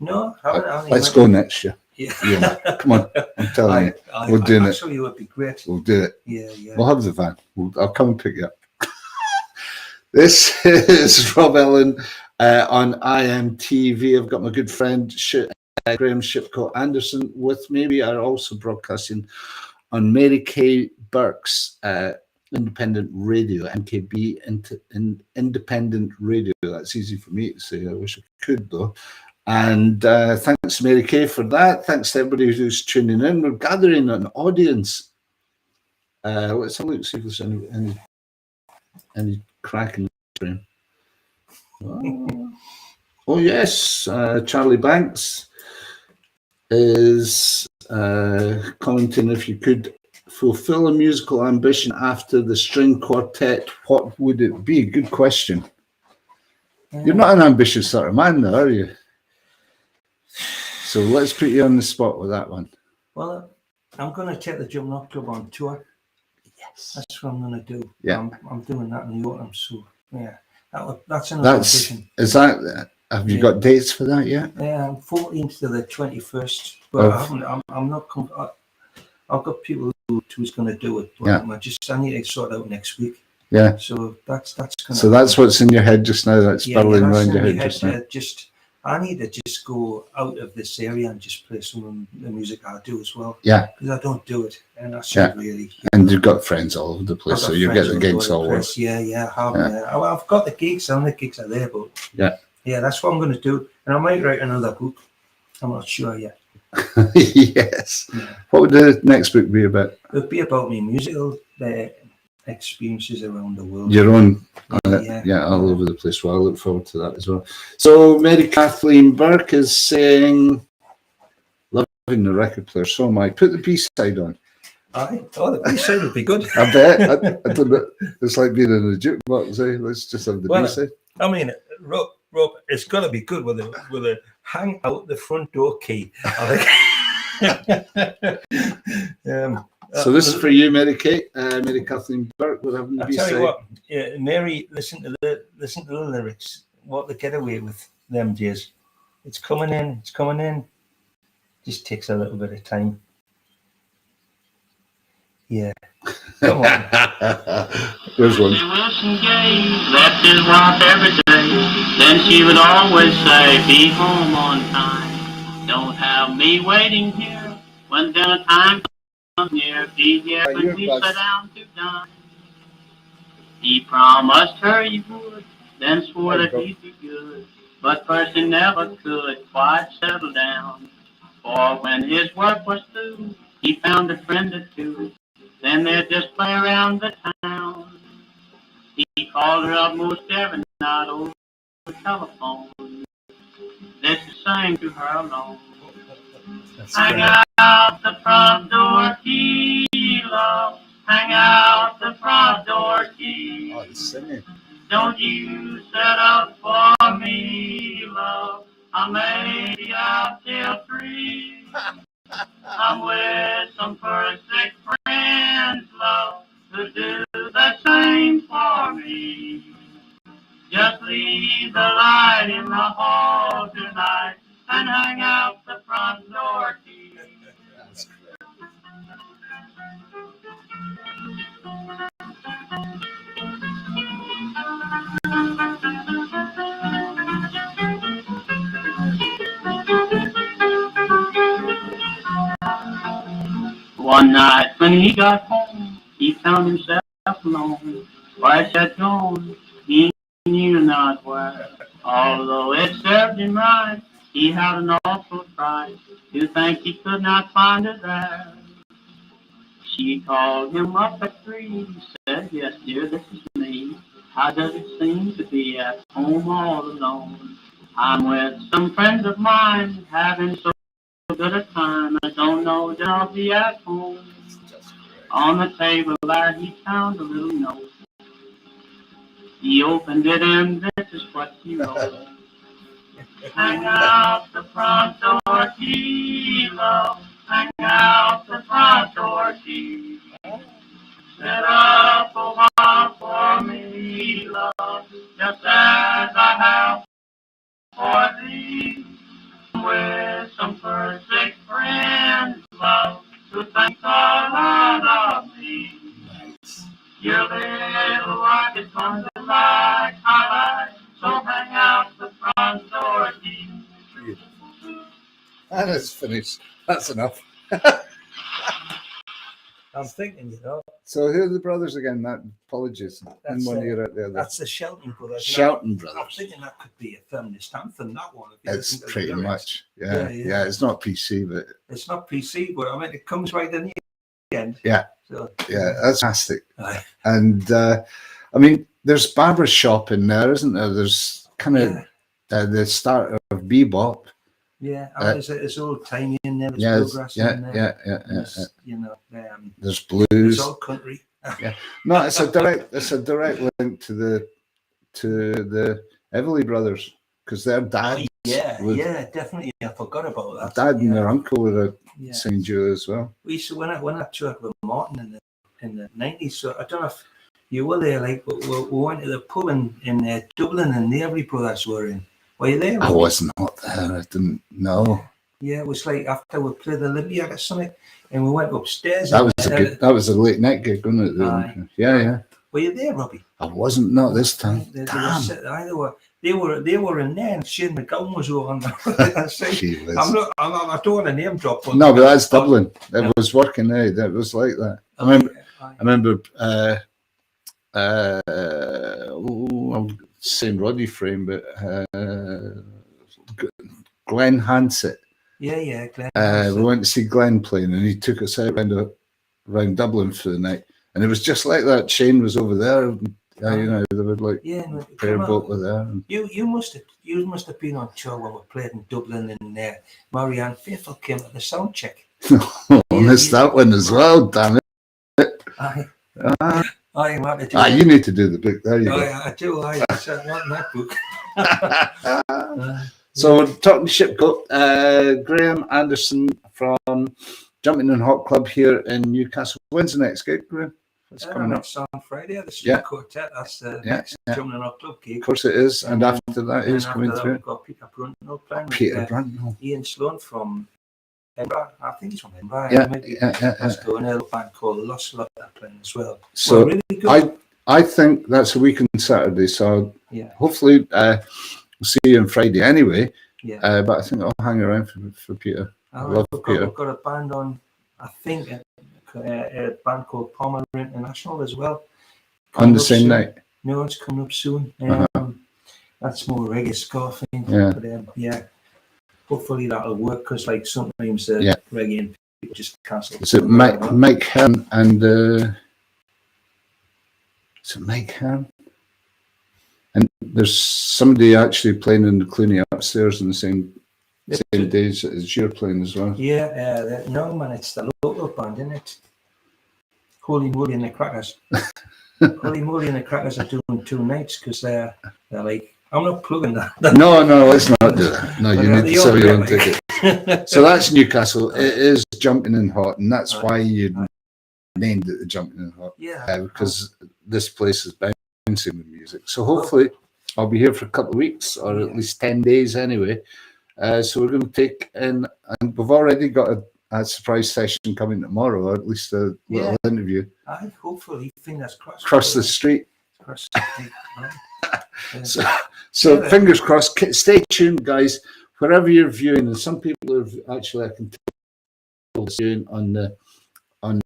B: No, I haven't.
C: Let's go next year.
B: Yeah.
C: Come on, I'm telling you, we're doing it.
B: Actually, it would be great.
C: We'll do it.
B: Yeah, yeah.
C: We'll have the van. I'll come and pick you up. This is Rob Ellen on iMTV. I've got my good friend Graham Shipcote Anderson with me. We are also broadcasting on Mary Kay Burke's independent radio, MKB independent radio. That's easy for me to say. I wish I could though. And thanks Mary Kay for that. Thanks to everybody who's tuning in. We're gathering an audience. Let's have a look, see if there's any crack in the stream. Oh yes, Charlie Banks is commenting, if you could fulfill a musical ambition after the string quartet, what would it be? Good question. You're not an ambitious sort of man though, are you? So let's put you on the spot with that one.
B: Well, I'm going to take the Jumpin Hot Club on tour.
C: Yes.
B: That's what I'm going to do.
C: Yeah.
B: I'm doing that in the autumn, so yeah. That's another ambition.
C: Is that, have you got dates for that yet?
B: Yeah, I'm 14th to the 21st. But I'm not, I've got people who's going to do it, but I need to sort out next week.
C: Yeah.
B: So that's going to
C: So that's what's in your head just now, that's spiraling around your head just now.
B: I need to just go out of this area and just play some of the music I do as well.
C: Yeah.
B: Because I don't do it. And that's really...
C: And you've got friends all over the place, so you get the gigs all over.
B: Yeah, I've got the gigs, and the gigs are there, but... Yeah, that's what I'm going to do. And I might write another book. I'm not sure yet.
C: Yes. Yeah. What would the next book be about?
B: It would be about me musical experiences around the world.
C: Your own, all over the place. Well, I look forward to that as well. So Mary Kathleen Burke is saying, loving the record player, so am I. Put the B-side on.
B: Aye. Oh, the B-side would be good.
C: I bet. I don't know. It's like being in a jukebox, eh? Let's just have the B-side.
B: I mean, Rob, it's got to be good with a hang out the front door key.
C: So this is for you, Mary Kay, Mary Kathleen Burke. We're having the B-side.
B: I'll tell you what, Mary, listen to the lyrics. What they get away with them days. It's coming in. Just takes a little bit of time. Yeah. Come on.
C: There's one.
D: Wilson gave, left his wife every day. Then she would always say, be home on time. Don't have me waiting here when dinner time comes near. Be here when we sit down to dine. He promised her he would, then swore that he'd be good. But first he never could quite settle down. For when his work was through, he found a friend or two. Then they'd just play around the town. He called her up most every night over the telephone. Then she sang to her alone. Hang out the front door key, love. Hang out the front door key.
C: Oh, he's singing.
D: Don't you set up for me, love. I may be out till 3. I'm with some first sick friends, love, who do the same for me. Just leave the light in the hall tonight and hang out the front door key.
C: That's great.
D: One night when he got home, he found himself alone. Wife had gone, he knew not where. Although it served him right, he had an awful fright to think he could not find her there. She called him up at 3, said, yes, dear, this is me. How does it seem to be at home all alone? I'm with some friends of mine, having so good a time. I don't know that I'll be at home. On the table there he found a little note. He opened it and this is what he wrote. Hang out the front door key, love. Hang out the front door key. Set up a while for me, love, just as I have for thee. With some perfect friends. the side of me. Your little rocket's on the light, highlight, so hang out the front door key.
C: And it's finished. That's enough.
B: I'm thinking, you know,
C: So who are the brothers again? That apologies.
B: That's,
C: One year out there.
B: that's the Shelton Brothers.
C: Shouting
B: I'm
C: Brothers.
B: thinking that could be a feminist anthem, that one. if you
C: It's
B: listen to the
C: pretty
B: lyrics.
C: much.
B: Yeah,
C: Yeah,
B: yeah.
C: It's not PC, but
B: It's not PC, but I mean, it comes right in the end.
C: Yeah.
B: So,
C: yeah, that's fantastic.
B: Aye.
C: And I mean, there's barber shop in there, isn't there? There's kind of
B: yeah.
C: the start of bebop.
B: Yeah, and it's old timey in there. There's
C: Yeah,
B: bluegrass in there.
C: yeah.
B: There's, you know,
C: There's
B: it's
C: blues.
B: all country.
C: No, it's a direct link to the Everly brothers because their dad,
B: Yeah, definitely. I forgot about that.
C: dad and
B: yeah.
C: their uncle were a
B: Yeah.
C: singing duo as well.
B: We used to when I toured with Martin in the 90s. So I don't know if you were there, like, but we went to the pub in Dublin, and the Everly brothers were in. Were you there?
C: I was not there. I didn't know.
B: Yeah, it was like after we played the Olympia or something, and we went upstairs.
C: That
B: and,
C: was a late night gig, wasn't it?
B: Aye.
C: Yeah.
B: Were you there, Robbie?
C: I wasn't. Not this time.
B: They
C: Damn.
B: were in there, and Shane McGowan was on.
C: Gee whiz.
B: I don't want to name drop.
C: No, but that's Dublin. It was working there. That was like that. I remember. I'm saying Roddy Frame, but Glenn Hansett.
B: Yeah, Glenn.
C: We went to see Glenn playing, and he took us out around Dublin for the night, and it was just like that. Shane was over there. You know, they would like prayer boat with there. And
B: You must have been on tour when we played in Dublin, and Marianne Faithful came to the sound check.
C: I missed that one as well. Damn it!
B: Aye.
C: Ah,
B: I to do
C: you need to do the book. There you go.
B: I do. I want that book.
C: So we're talking Shipcote, Graham Anderson from Jumpin Hot Club here in Newcastle. When's the next gig, Graham? What's coming up?
B: Next on Friday, the Street Quartet. That's the next Jumpin Hot Club gig.
C: Of course it is. And after that, who's coming through?
B: We've got Peter Bruntnell playing.
C: Peter Bruntnell.
B: Ian Sloan from Edinburgh. I think he's from Edinburgh.
C: Yeah.
B: Let's go. Another band called Lost Lot playing as well.
C: So
B: really good.
C: I think that's a week on Saturday. So hopefully we'll see you on Friday anyway.
B: Yeah.
C: But I think I'll hang around for Peter. I love Peter.
B: We've got a band on, I think, a band called Palmer International as well.
C: On the same night?
B: No, it's coming up soon. That's more reggae ska, I think.
C: Yeah.
B: But, hopefully that'll work, because like sometimes reggae and people just cancel.
C: Is it Mike Hearn and is it Mike Hearn? And there's somebody actually playing in the Clooney upstairs in the same days as you're playing as well.
B: Yeah, no man, it's the local band, isn't it? Holy Moly and the Crackers. Holy Moly and the Crackers are doing 2 nights, because they're like, I'm not plugging that.
C: No, let's not do that. No, you need to sell your own ticket. So that's Newcastle. It is Jumpin Hot, and that's why you named it the Jumpin Hot.
B: Yeah.
C: Because this place is bouncing with music. So hopefully I'll be here for a couple of weeks, or at least 10 days anyway. So we're going to take in, and we've already got a surprise session coming tomorrow, or at least a little interview.
B: Hopefully, fingers crossed.
C: Across the street.
B: Across the street.
C: So fingers crossed. Stay tuned, guys. Wherever you're viewing, and some people are actually, I can tell, viewing on the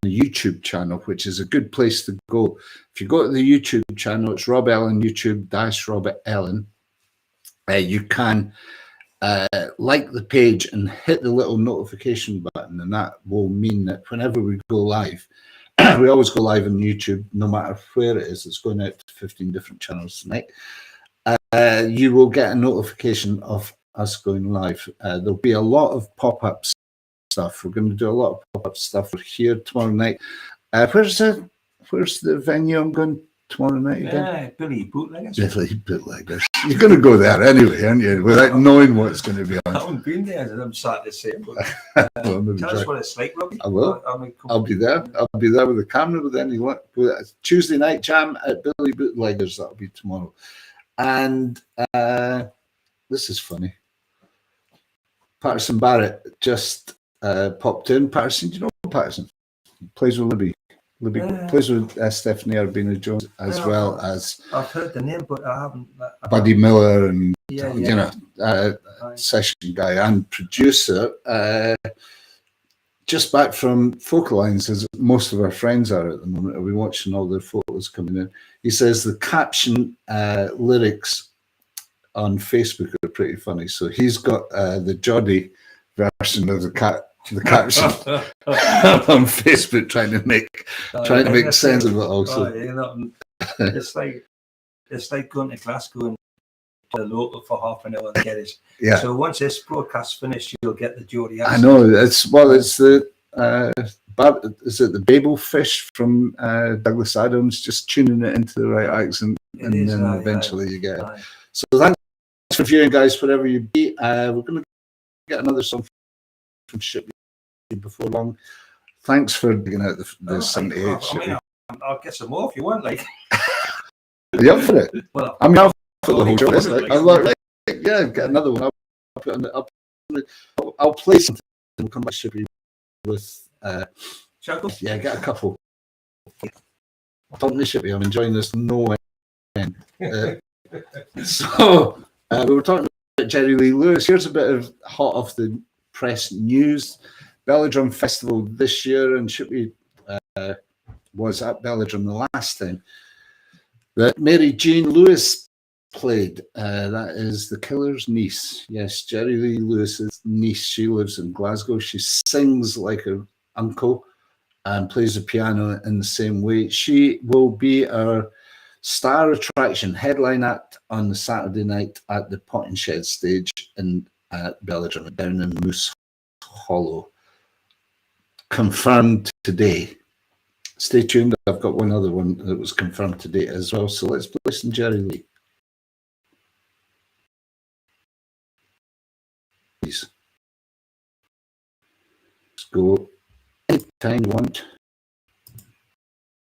C: YouTube channel, which is a good place to go. If you go to the YouTube channel, it's Rob Ellen YouTube _Robert Ellen. You can like the page and hit the little notification button, and that will mean that whenever we go live, we always go live on YouTube, no matter where it is. It's going out to 15 different channels tonight. You will get a notification of us going live. There'll be a lot of pop-up stuff. We're going to do a lot of pop-up stuff. We're here tomorrow night. Where's the venue I'm going tomorrow night again?
B: Billy Bootleggers.
C: Billy Bootleggers. You're going to go there anyway, aren't you? Without knowing what it's going to be on.
B: I haven't been there, as I'm sad to say. But, tell us what it's like, Robbie.
C: I will. I'll be there. I'll be there with the camera with any luck. Tuesday night jam at Billy Bootleggers. That'll be tomorrow. And this is funny. Patterson Barrett just popped in. Patterson, do you know Patterson. Plays with Libby. Libby plays with Stephanie Arbina Jones as well as
B: I've heard the name, but I haven't.
C: Buddy Miller and
B: Yeah.
C: session guy and producer. Just back from Focalines, as most of our friends are at the moment. Are we watching all their photos coming in? He says the caption lyrics on Facebook are pretty funny. So he's got the Geordie version of the caption on Facebook, trying to make sense of it. Also,
B: it's like going to Glasgow and to the local for half an hour and get it.
C: Yeah.
B: So once this broadcast finished, you'll get the Geordie
C: I
B: accent.
C: know it's the is it the Babel fish from Douglas Adams, just tuning it into the right accent, and then eventually you get it. So thanks for viewing, guys, wherever you be. We're going to get another song from Shippy before long. Thanks for digging out the 78.
B: I'll get some more if you want. Like,
C: are you up for it?
B: Well,
C: I mean, I'll put the whole show. I'm like, yeah, get another one. I'll play something. We'll come back to Shippy with. Yeah, get a couple. Talking to Shippy, I'm enjoying this no end. So we were talking about Jerry Lee Lewis. Here's a bit of hot off the press news. Belladrum Festival this year, and Shippy was at Belladrum the last time that Mary Jean Lewis played. That is the Killer's niece. Yes, Jerry Lee Lewis's niece. She lives in Glasgow. She sings like her uncle and plays the piano in the same way. She will be our star attraction, headline act on the Saturday night at the Pot and Shed stage at Belladrum down in Moose Hollow. Confirmed today. Stay tuned. I've got one other one that was confirmed today as well. So let's play some Jerry Lee. Please. Let's go anytime you want,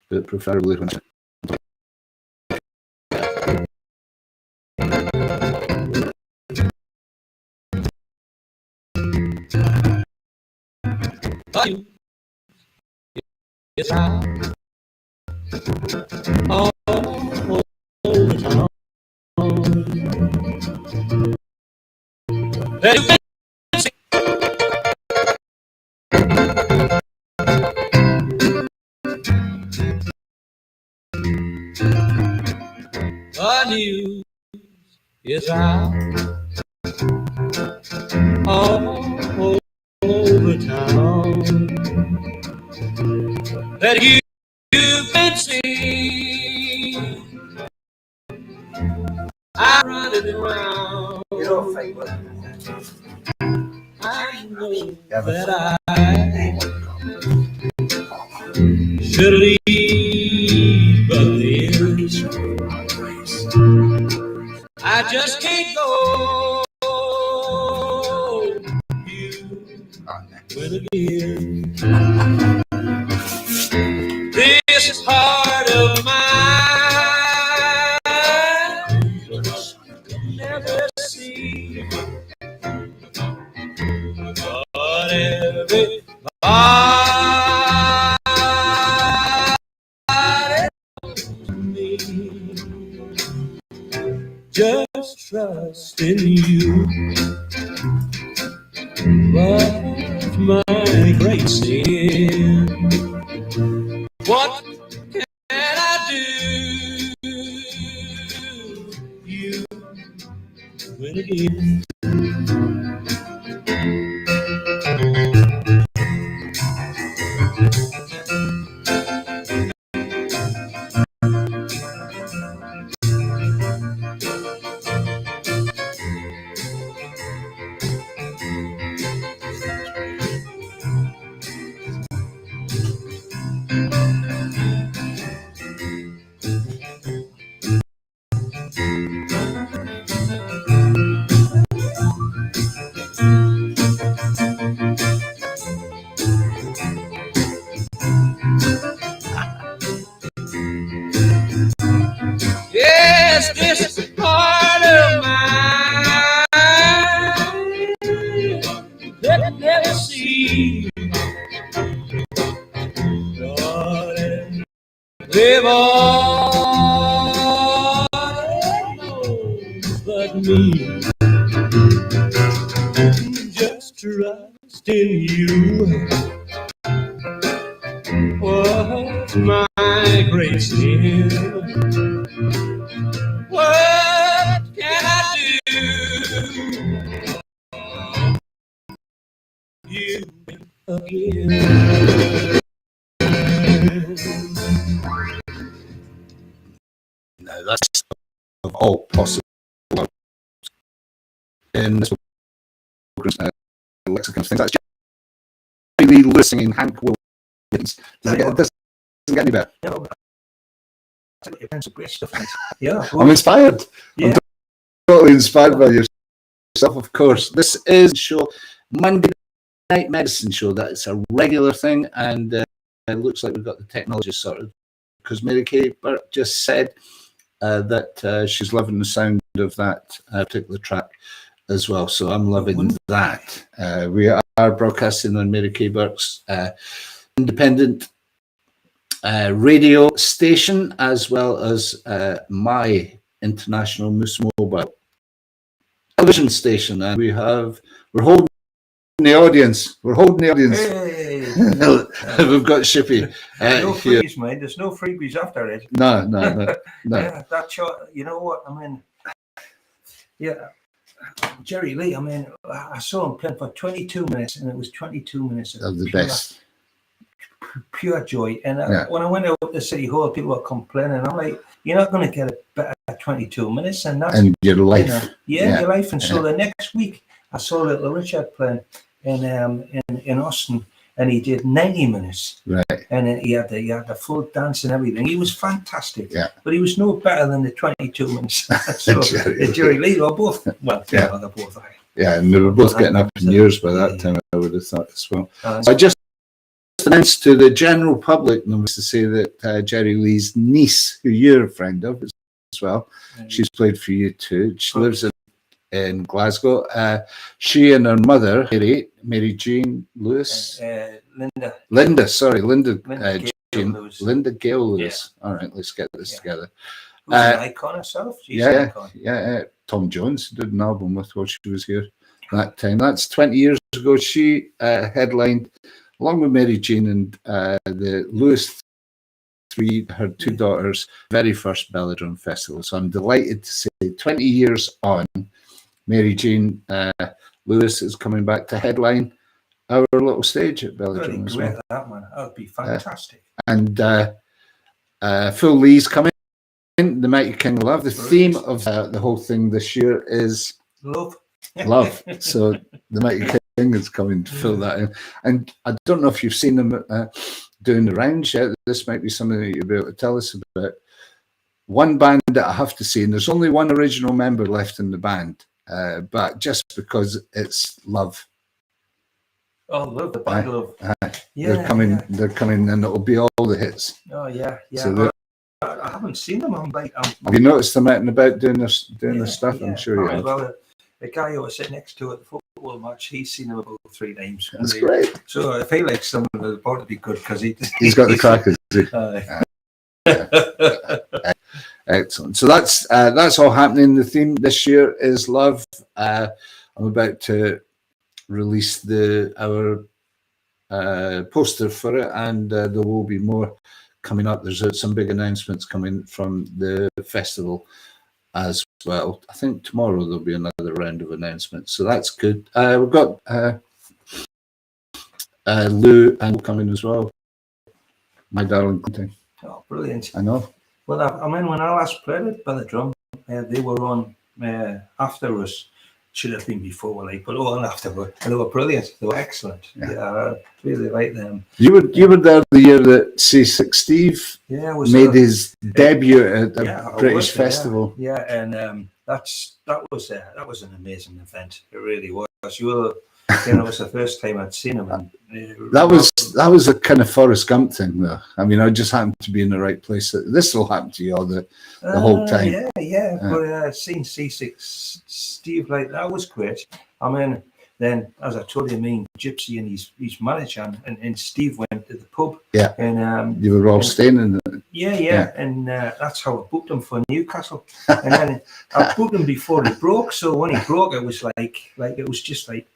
C: but preferably when
A: Yes, I all over town. That you can see. The news is out all over town. That you can see, I'm running around.
B: You don't fight with it.
A: I know that I should leave, but then I just can't go. You will again. This heart of mine will never see. But everybody me, just trust in you. But my great sin, what can I do? You win again. Yes, this heart of mine that I never see. knows but me. Just trust in you was my great sin. What can I do? You again.
C: Now that's of all possible in this lexicon of things. That's Jerry Lee Lewis singing Hank Williams. It doesn't get any better.
B: No, it's great stuff. Yeah,
C: I'm inspired.
B: Yeah.
C: I'm totally inspired by yourself, of course. This is a show, Monday Night Medicine show. That's a regular thing, and it looks like we've got the technology sorted because Mary Kay Burke just said that she's loving the sound of that particular track as well. So I'm loving that. We are broadcasting on Mary Kay Burke's independent radio station, as well as my international Moose Mobile television station, and we're holding the audience. We're holding the audience.
B: Hey.
C: We've got Shippy.
B: No freebies, mate. There's no freebies after it.
C: No.
B: Yeah, that shot. You know what? I mean, yeah, Jerry Lee. I mean, I saw him playing for 22 minutes, and it was 22 minutes
C: of the best.
B: Pure joy. And when I went out to City Hall, people were complaining. I'm like, you're not going to get a better 22 minutes, and that's
C: in your life.
B: You know, your life. And so the next week, I saw Little Richard playing in Austin, and he did 90 minutes.
C: Right.
B: And he had the full dance and everything. He was fantastic.
C: Yeah.
B: But he was no better than the 22 minutes. So Jerry Lee were both. Well, they're both.
C: Yeah, and they were both getting up in years by that time, I would have thought as well. So I just announced to the general public, needless to say, that Jerry Lee's niece, who you're a friend of as well, she's played for you too. She lives in Glasgow. She and her mother, Mary Jean Lewis, Linda Gale Lewis. Yeah. All right, let's get this together.
B: Who's an icon herself? She's an icon.
C: Yeah. Tom Jones did an album with her. She was here that time. That's 20 years ago. She headlined along with Mary Jean and the Lewis Three, her two daughters, very first Belladrum Festival. So I'm delighted to say 20 years on, Mary Jean Lewis is coming back to headline our little stage at Belladrum as well.
B: That would be fantastic.
C: And Phil Lee's coming in, The Mighty King of Love. The theme of the whole thing this year is
B: love.
C: So The Mighty King is coming to fill that in. And I don't know if you've seen them doing the rounds yet. This might be something that you'll be able to tell us about. One band that I have to see, and there's only one original member left in the band, but just because it's Love.
B: Oh, Love, the band Love.
C: They're coming, and it'll be all the hits.
B: Oh, yeah.
C: So
B: I haven't seen them.
C: Have you noticed them out and about doing their stuff? Yeah. I'm sure you have.
B: Well, the guy who was sitting next to at the football match, he's seen them about 3 times.
C: That's great.
B: So I feel like someone will probably be good because
C: he's got the crackers. Excellent. So that's all happening. The theme this year is Love. I'm about to release our poster for it, and there will be more coming up. There's some big announcements coming from the festival as well. I think tomorrow there'll be another round of announcements, so that's good. We've got Lou and coming as well. My darling.
B: Oh, brilliant!
C: I know.
B: Well, I mean, when I last played at Belladrum, they were on after us. Should have been before, but on afterward, and they were brilliant. They were excellent. Yeah, I really like them.
C: You were there the year that C6 Steve made his debut at a British festival.
B: Yeah, and that was an amazing event. It really was. It was the first time I'd seen him. And,
C: that was a kind of Forrest Gump thing, though. I mean, I just happened to be in the right place. This will happen to you all the whole time.
B: Yeah. But seeing C6 Steve like that was great. I mean, then, as I told you, me and Gypsy and his manager and Steve went to the pub.
C: Yeah.
B: And
C: You were all staying in it.
B: yeah. And that's how I booked him for Newcastle. And then I booked him before he broke. So when he broke, it was like it was just like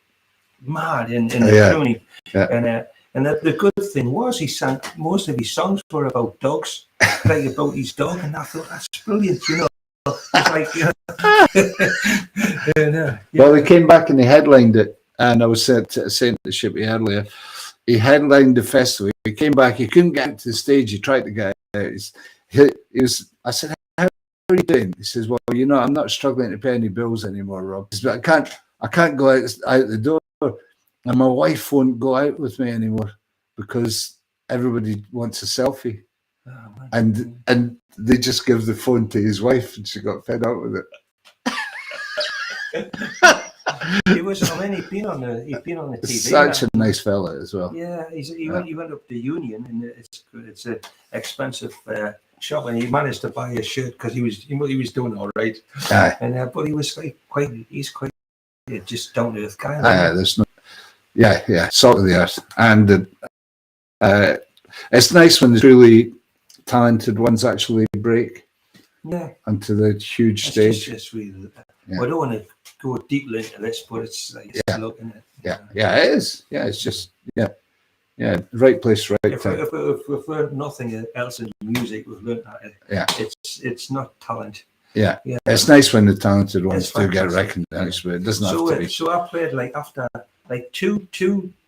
B: mad in the Clooney. And the good thing was he sang, most of his songs were about dogs, like about his dog, and I thought that's brilliant, you know. It's like, you know.
C: Well, they came back and they headlined it, and I was saying to Shippy earlier, he headlined the festival. He came back, he couldn't get to the stage. He tried to get out. I said, "How are you doing?" He says, "Well, you know, I'm not struggling to pay any bills anymore, Rob. But I can't go out the door, and my wife won't go out with me anymore because everybody wants a selfie."
B: Oh,
C: and they just give the phone to his wife, and she got fed up with it.
B: He was. I mean, he'd been on the TV.
C: Such a nice fella as well.
B: Yeah, he went up to Union, and it's an expensive shop, and he managed to buy a shirt because he was doing all right.
C: Aye.
B: And but he was like he's quite just down to earth guy.
C: There's no. Yeah, salt of the earth, and it's nice when the truly talented ones actually break onto the huge stage.
B: Just really, I don't want to go deeply into this, but it's like looking at
C: it is. Yeah, it's just right place, right time.
B: If we've learned nothing else in music, we've learned that it's not talent.
C: Yeah, it's nice when the talented ones do get recognized, but it doesn't have to be.
B: So I played like after like two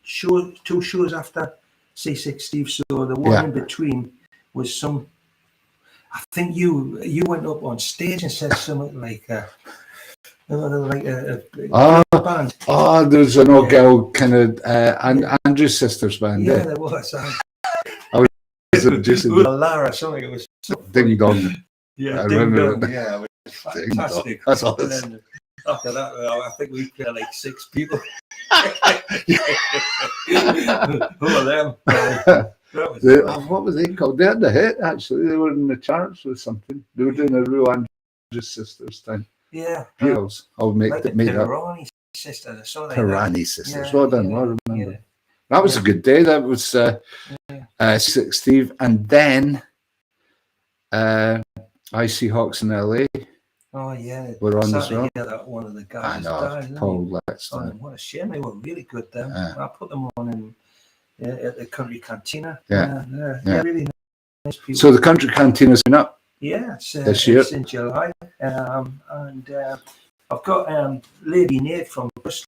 B: shows after C6 Steve. So the one in between was some. I think you went up on stage and said something like a band.
C: Oh, there's an old girl kind of Andrew's sister's band.
B: Yeah, there was.
C: I was introducing
B: Lara, something. It was
C: Ding Dong.
B: Yeah,
C: I remember it.
B: Yeah, it was fantastic.
C: That's awesome.
B: After that, I think we played like 6 people. Who are them?
C: What were they called? They had the hit, actually. They were in the charts or something. They were doing a real Andrew's sisters thing.
B: Yeah.
C: Beatles. I'll make
B: like
C: that made up.
B: Pirani sisters or something.
C: Pirani sisters. Well done. I remember.
B: Yeah.
C: That was a good day. That was 6 Steve. And then Icy Hawks in LA.
B: Oh, yeah.
C: We're on as well.
B: Yeah, that one of the guys.
C: I know. Paul Lex.
B: What a shame. They were really good then. I put them on at the Country Cantina.
C: Yeah.
B: Really nice people.
C: So the Country Cantina's been up.
B: Yeah, it's in July. And I've got Lady Nate from Bristol.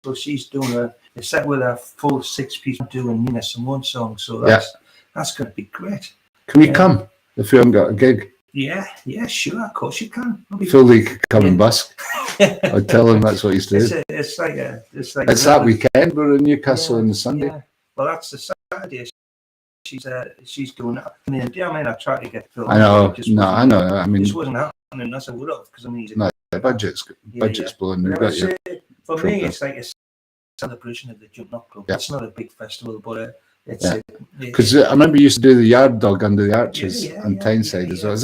B: So she's doing a set with a full 6-piece doing Nina Simone songs. So that's going to be great.
C: Can you come if you haven't got a gig?
B: Yeah, sure, of course you can.
C: Philly could come and busk. I tell him that's what he's doing.
B: It's
C: that weekend. We're in Newcastle on the Sunday.
B: Yeah. Well, that's the Saturday. She's doing that. I mean, I tried to get Phil.
C: I know. I know. I mean,
B: this wasn't happening. That's a would have because I mean,
C: the budget's blowing.
B: For me, it's like a celebration of the Jumpin Hot Club. It's not a big festival, but because
C: I remember you used to do the Yard Dog under the arches on Tyneside as well. Is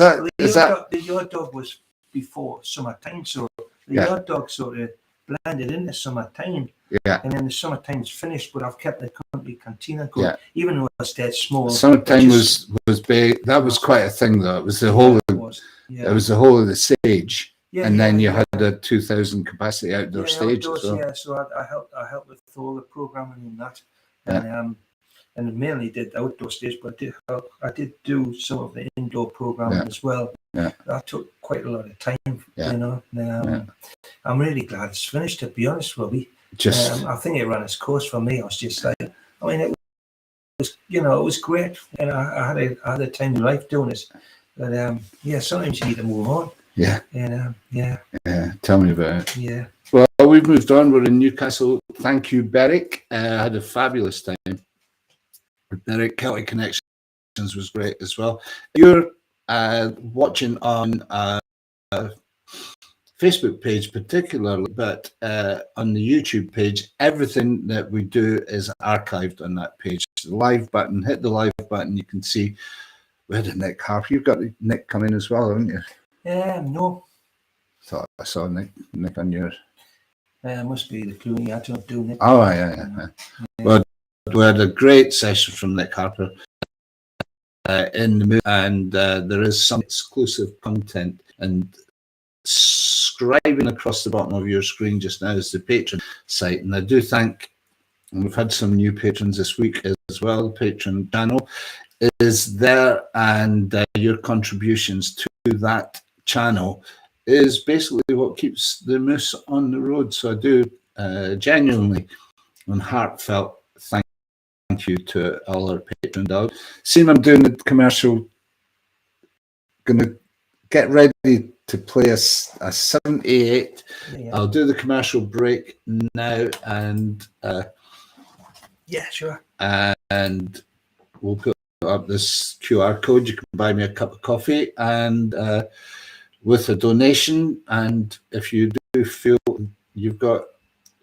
C: that
B: the Yard Dog was before summertime, so the Yard Dog sort of blended into summertime.
C: Yeah.
B: And then the summertime's finished, but I've kept the Country Cantina going, even though it's dead small.
C: Summertime was big. That was quite a thing, though. It was the whole. It was the whole of the stage. And then you had a 2,000 capacity outdoor stage as well.
B: Yeah, so I helped with all the programming and that, and mainly did the outdoor stage, but I did do some of the indoor programming as well. Yeah, that took quite a lot of time. You know. I'm really glad it's finished. To be honest, Robbie, I think it ran its course for me. I was just like, I mean, it was, it was great, and I had a time in life doing it. But sometimes you need to move on.
C: Yeah. Tell me about it.
B: Yeah.
C: Well, we've moved on. We're in Newcastle. Thank you, Berwick. I had a fabulous time with Berwick. Celtic Connections was great as well. You're watching on Facebook page particularly, but on the YouTube page, everything that we do is archived on that page. The live button, hit the live button. You can see where the Nick Harp. You've got Nick come in as well, haven't you?
B: No.
C: Thought I saw Nick on yours.
B: Must be the Clooney. I don't do Nick.
C: Oh, yeah. Well, we had a great session from Nick Harper in the movie, and there is some exclusive content. And scribing across the bottom of your screen just now is the Patreon site, and I do thank. And we've had some new patrons this week as well. The Patreon channel is there, and your contributions to that channel is basically what keeps the moose on the road. So I do genuinely and heartfelt thank you to all our patron dogs. Seeing I'm doing the commercial, gonna get ready to play a 78.
B: Yeah.
C: I'll do the commercial break now, and
B: Yeah, sure.
C: and we'll put up this QR code. You can buy me a cup of coffee and with a donation. And if you do feel you've got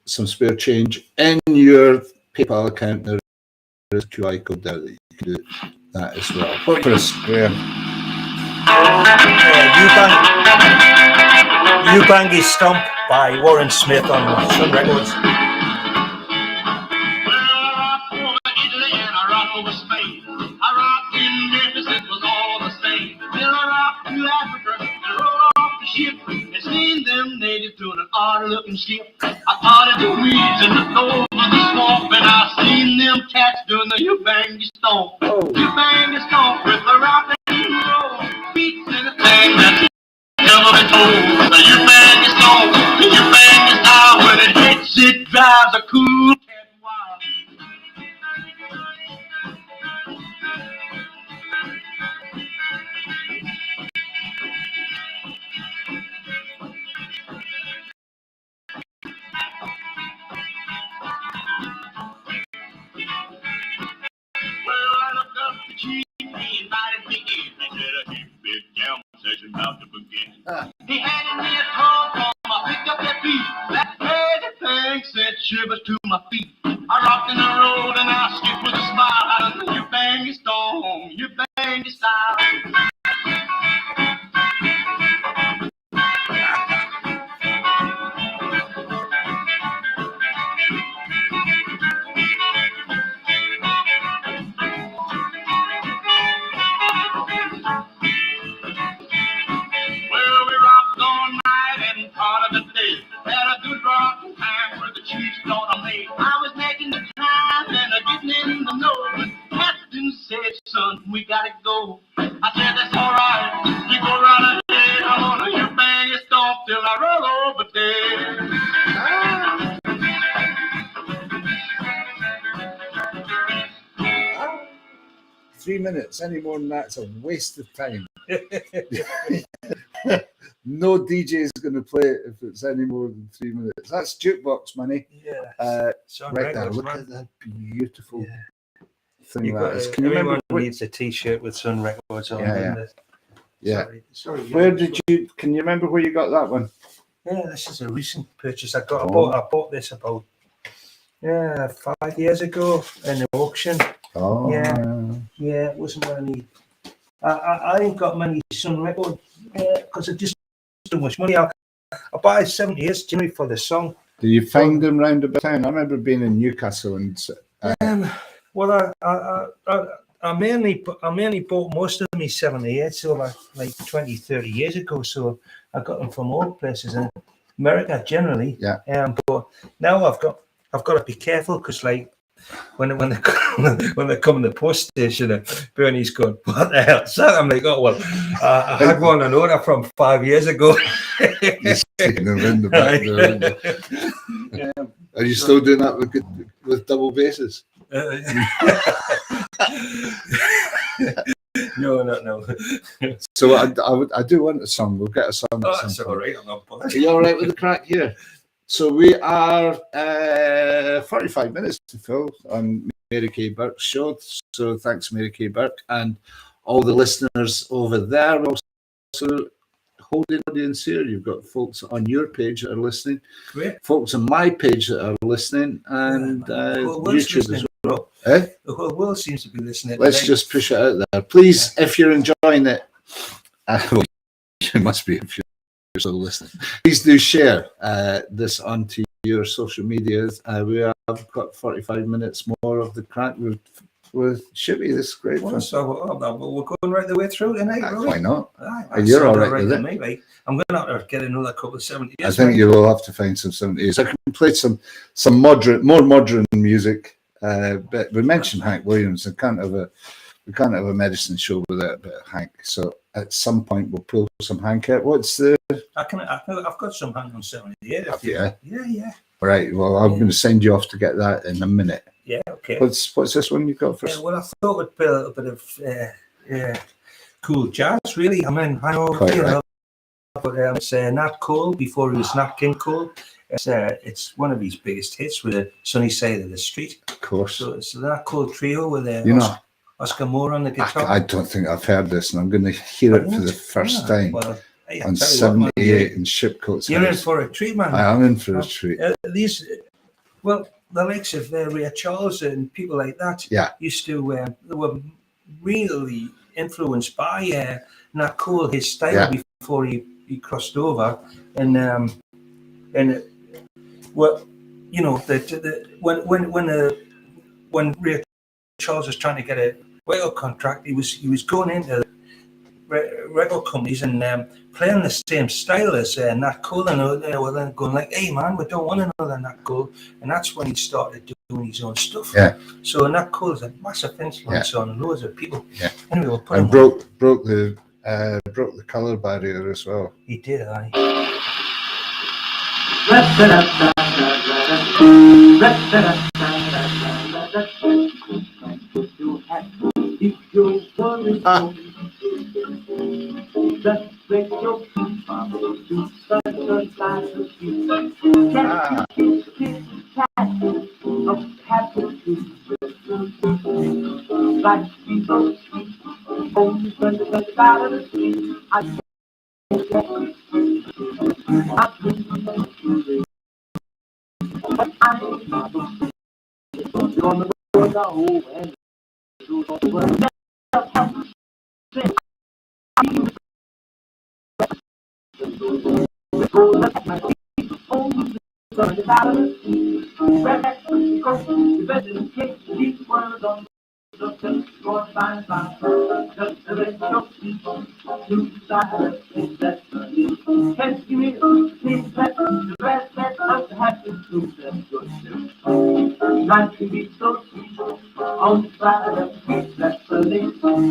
C: some spare change in your PayPal account, there is a QR code there that you can do that as well. What for a square?
B: You Bang His Stomp by Warren Smith on Sun Records.
A: And seen them natives doing an odd-looking ship. I parted the weeds and looked over the swamp, and I seen them cats doing the you-bang stomp. You-bang stomp with the rock and roll. Beats and the thing that's never been told. The you-bang stomp, the you-bang style. When it hits, it drives a cool cat wild. He invited me in and said a big jam session about to begin. He handed me a tall form, I picked up that beat. That crazy thing sent shivers to my feet. I rocked and I rolled and I skipped with a smile. I don't know, you bang your stone, you bang your style. Part of the day, had a good rockin' time where the chiefs thought I made. I was making the time and getting in the know. Captain said, son, we gotta go. I said, that's all right, you go right ahead. I'm gonna you bang your stomp till I roll over dead.
C: 3 minutes, any more than that's a waste of time. No DJ is going to play it if it's any more than 3 minutes. That's jukebox money.
B: Yeah.
C: Right there, look at that beautiful thing that is.
B: Can you remember needs a T-shirt with Sun Records on?
C: Yeah.
B: Sorry.
C: Where did you? Can you remember where you got that one?
B: Yeah, this is a recent purchase. I bought this about 5 years ago in the auction.
C: Oh.
B: Yeah. It wasn't any. I ain't got many Sun Records because I just too much money. I buy 70 years generally for the song.
C: Do you find them round about town? I remember being in Newcastle and.
B: Well, I mainly bought most of me 78, so like 20, 30 years ago. So I got them from all places in America generally.
C: Yeah.
B: But now I've got to be careful because like when they come in the post station, Bernie's going, "What the hell is that?" I'm like, "Oh well, I had one on order from 5 years ago."
C: You're sticking them in the back there. Yeah. Are you still doing that with double basses?
B: No.
C: So I do want a song. We'll get a song.
B: That's all right.
C: Are you all right with the crack here? So we are 45 minutes to fill on Mary Kay Burke's show. So thanks, Mary Kay Burke, and all the listeners over there. Also, holding audience here. You've got folks on your page that are listening,
B: Great.
C: Folks on my page that are listening, and YouTube as well.
B: The whole world seems to be listening.
C: Let's just push it out there. Please, if you're enjoying it, well, you must be if you're still listening. Please do share this onto your social medias. We have got 45 minutes more of the crack with Shippy. This is great fun.
B: So we're going right the way through tonight, Robbie.
C: Why not?
B: And
C: you're all right with it.
B: Me, like. I'm going to have to get another couple of 70s.
C: I think you will have to find some 70s. I can play some more modern music. But we mentioned Hank Williams. We can't have a medicine show without a bit of Hank. So at some point we'll pull some Hank out. What's the?
B: I've got some Hank on 78. Yeah.
C: Right. Well, I'm going to send you off to get that in a minute.
B: Yeah. Okay.
C: What's this one you got first?
B: Well, I thought it'd be a little bit of cool jazz, really. I mean, I know,
C: Quite right.
B: but it's Nat Cole before he was Nat King Cole. It's one of his biggest hits with the Sunny Side of the Street.
C: Of course.
B: So it's the Nat Cole trio with Oscar Moore on the guitar.
C: I don't think I've heard this, and I'm going to hear it for the first time.
B: Well, hey,
C: on 78 in Shipcote's
B: You're in
C: house.
B: for a treat, man.
C: I am in for a treat.
B: The likes of Ray Charles and people like that used to, they were really influenced by Nat Cole, his style before he crossed over. And when Ray Charles was trying to get a record contract, he was going into record companies and playing the same style as Nat Cole, and they were then going like, "Hey man, we don't want another Nat Cole," and that's when he started doing his own stuff. Yeah. So Nat Cole is a massive influence on loads of people. Yeah. Anyway, we'll put
C: broke the colour barrier as well.
B: He did, aye.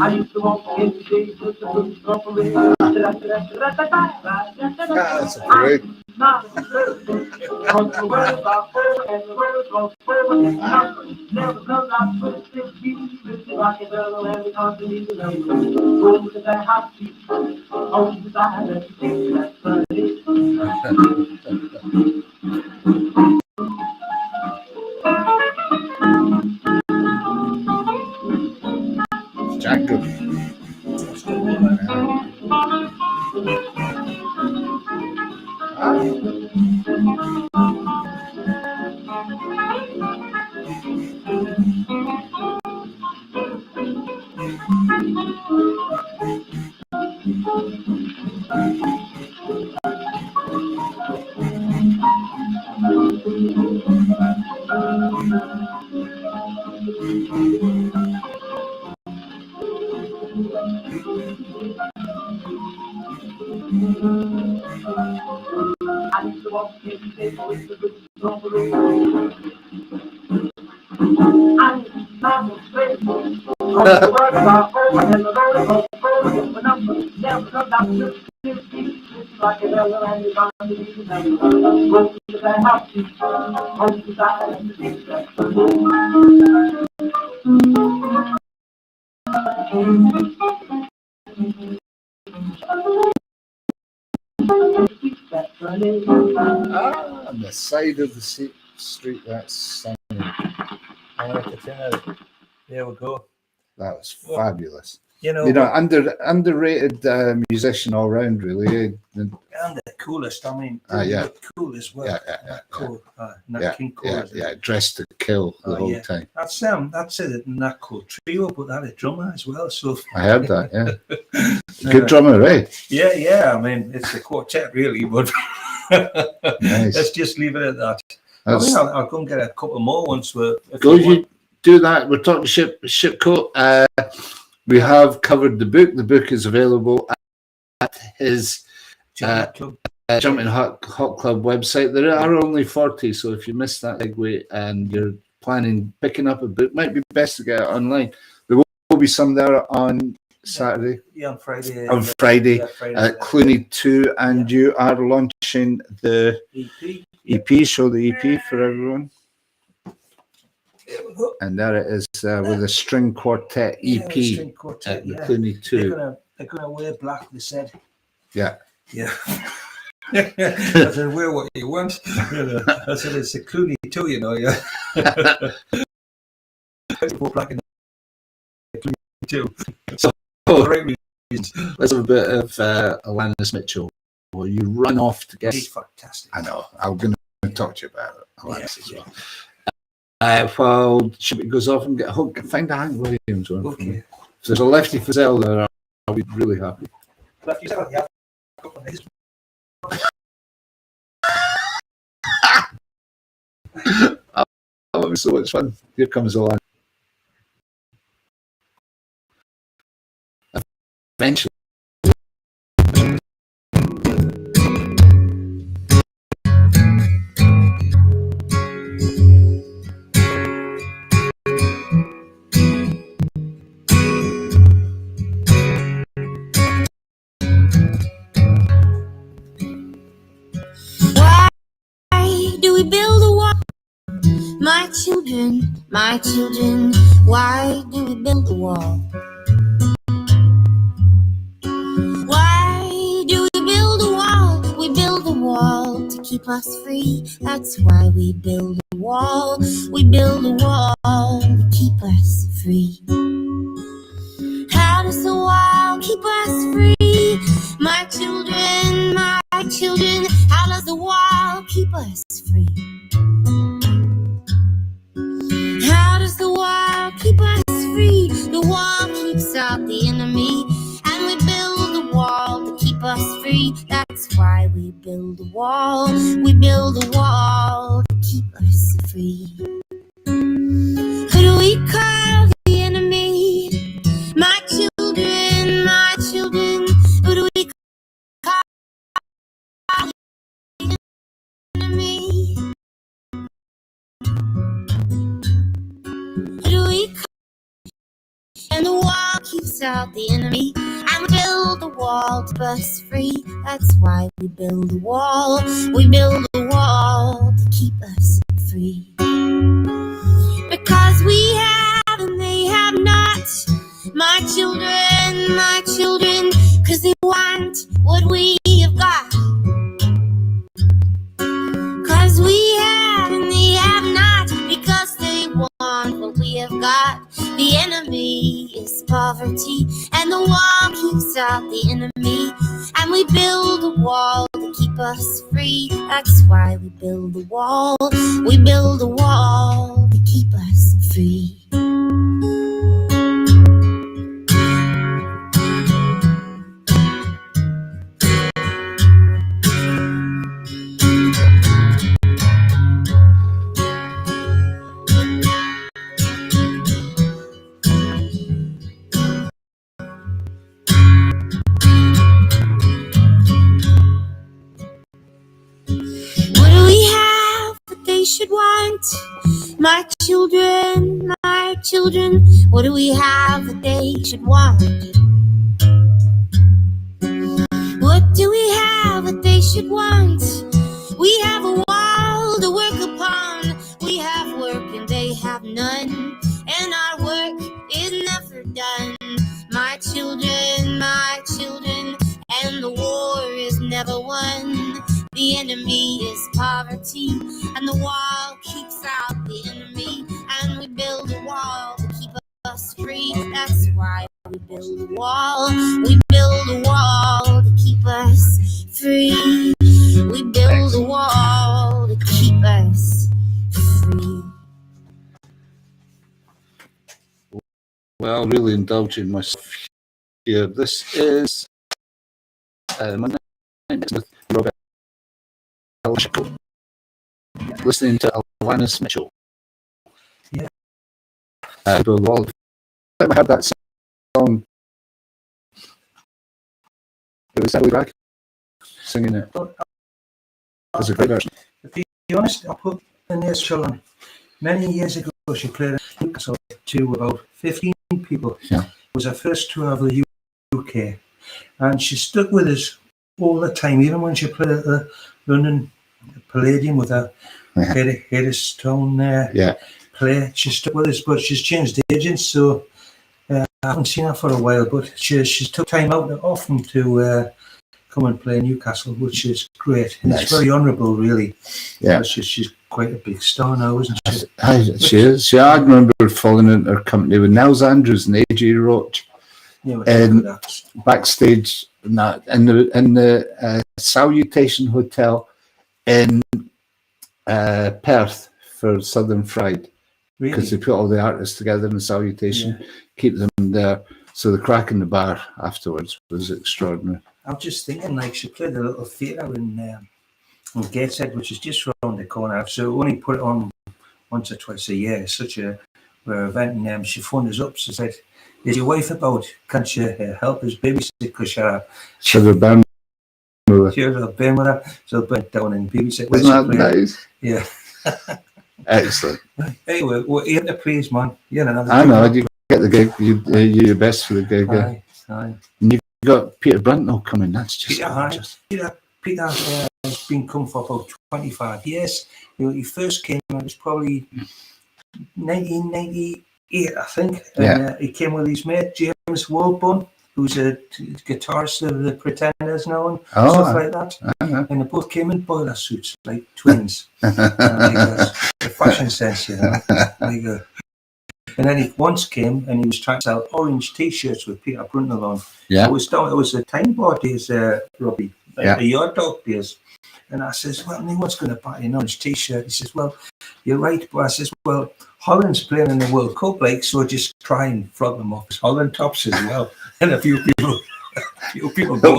A: I used to walk in the days with the blues corporation.
C: That's great.
A: On the world about four and the world goes forward. Never comes out with 16 with the rocket bell and the continent of the go to the hot seat on the side of the street. That's funny.
C: Django.
A: I used to walk in the days with the blues corporation. I'm not afraid. On the world about four and the world goes forward. But never comes out with 16 with the rocket bell and the continent of the go to the hot seat on the side of the street. That's funny.
C: On the side of the street, that's sunny.
B: There we go.
C: That was fabulous.
B: You know,
C: Underrated musician all round, really.
B: and the coolest. I mean, cool as well. Cool. Nat King Cole.
C: Dressed to kill the whole time.
B: That's a Nat Cole trio, but that a drummer as well. So
C: I heard that. Yeah, good drummer, right?
B: Yeah. I mean, it's a quartet really, but
C: Nice.
B: Let's just leave it at that.
C: That's-
B: I'll go and get a couple more once we're.
C: Go, you do that. We're talking Shipcote. We have covered the book. The book is available at his Jumpin Hot Club website. There are only 40, so if you missed that segue and you're planning picking up a book, might be best to get it online. There will be some there on Saturday.
B: Yeah, on Friday.
C: On Friday
B: Friday
C: at Clooney 2, and you are launching the EP. Show the EP for everyone. And there it is with a string quartet EP
B: string quartet,
C: at the Clooney 2.
B: They're gonna wear black, they said.
C: Yeah.
B: Yeah. I said, wear what you want. I said, it's a Clooney 2, you know, yeah. Black in the Clooney 2.
C: So,
B: Great reasons.
C: Let's have a bit of Alanis Mitchell. Well, you run off to get.
B: He's fantastic.
C: I know. I'm going to talk to you about Alanis as well.
B: Yeah.
C: While Shippy goes off and find a Hank Williams one.
B: Okay.
C: For me. If there's a Lefty for sale there, I'll be really happy.
B: Lefty for sale, yeah.
C: That would be so much fun. Here comes Alanis. Eventually.
A: Why do we build a wall? My children, why do we build a wall? Why do we build a wall? We build a wall to keep us free. That's why we build a wall. We build a wall to keep us free. How does the wall keep us free? My children, how does the wall keep us free? How does the wall keep us free? The wall keeps out the enemy, and we build a wall to keep us free. That's why we build a wall. We build a wall to keep us free. Who do we call the enemy? My children, who do we call the enemy? Who do we call? And the wall keeps out the enemy, and we build a wall to keep us free. That's why we build a wall. We build a wall to keep us free. Because we have and they have not. My children, cause they want what we have got. Cause we have and they have not, because they want what we have got. The enemy is poverty, and the wall keeps out the enemy, and we build a wall to keep us free. That's why we build a wall. We build a wall to keep us free. Should want. My children, what do we have that they should want? What do we have that they should want? We have a wall to work upon. We have work and they have none, and our work is never done. My children, and the war is never won. The enemy is poverty, and the wall keeps out the enemy, and we build a wall to keep us free. That's why we build a wall. We build a wall to keep us free. We build a wall to keep us free.
C: Well, really indulging myself here. This is my name is Robert. Shipcote. Listening to Alanis Mitchell.
B: Yeah.
C: People all I had that song. It was Ellie Bragg singing it. It's a great version.
B: To be honest, I put Inez Children many years ago. She played in Newcastle to about 15 people.
C: Yeah.
B: It was her first tour of the UK, and she stuck with us all the time, even when she played at the London Palladium with her Haddiston play. She stuck with us, but she's changed agents, so I haven't seen her for a while. But she's took time out often to come and play Newcastle, which is great. And
C: Nice.
B: It's very honourable, really.
C: Yeah.
B: She's quite a big star now, isn't she?
C: She is. Yeah, I remember falling into her company with Nels Andrews and AJ Roach.
B: Yeah,
C: And backstage in the Salutation Hotel in Perth for Southern Fried, because they put all the artists together in the Salutation, keep them there. So the crack in the bar afterwards was extraordinary.
B: I'm just thinking, like, she played a little theatre in Gateshead, which is just around the corner. So only put it on once or twice a year. It's such a rare event. And she phoned us up. She said, "Is your wife about? Can't you help us babysit? Because
C: Should have been with her.
B: she was been with her. So I went down and babysit.
C: Isn't that nice?
B: Yeah.
C: Excellent.
B: Anyway, we're here to please, man. You know,
C: I know, you get the gig. You do your best for the gig.
B: Aye.
C: And you've got Peter Bruntnell coming. That's just
B: Peter has been come for about 25 years. He first came, it was probably 1998, I think. And he came with his mate, James Waldburn, who's a guitarist of the Pretenders now, and stuff like that. And they both came in boiler suits, like twins. The fashion sense, you know. And then he once came and he was trying to sell orange T-shirts with Peter Bruntell on.
C: Yeah.
B: It was a time bar days, Robbie, the Yard Dog days. And I says, well, no one's going to buy an orange T-shirt. He says, well, you're right. But I says, well, Holland's playing in the World Cup, like, so just try and flog them off as Holland tops as well. And a few people go.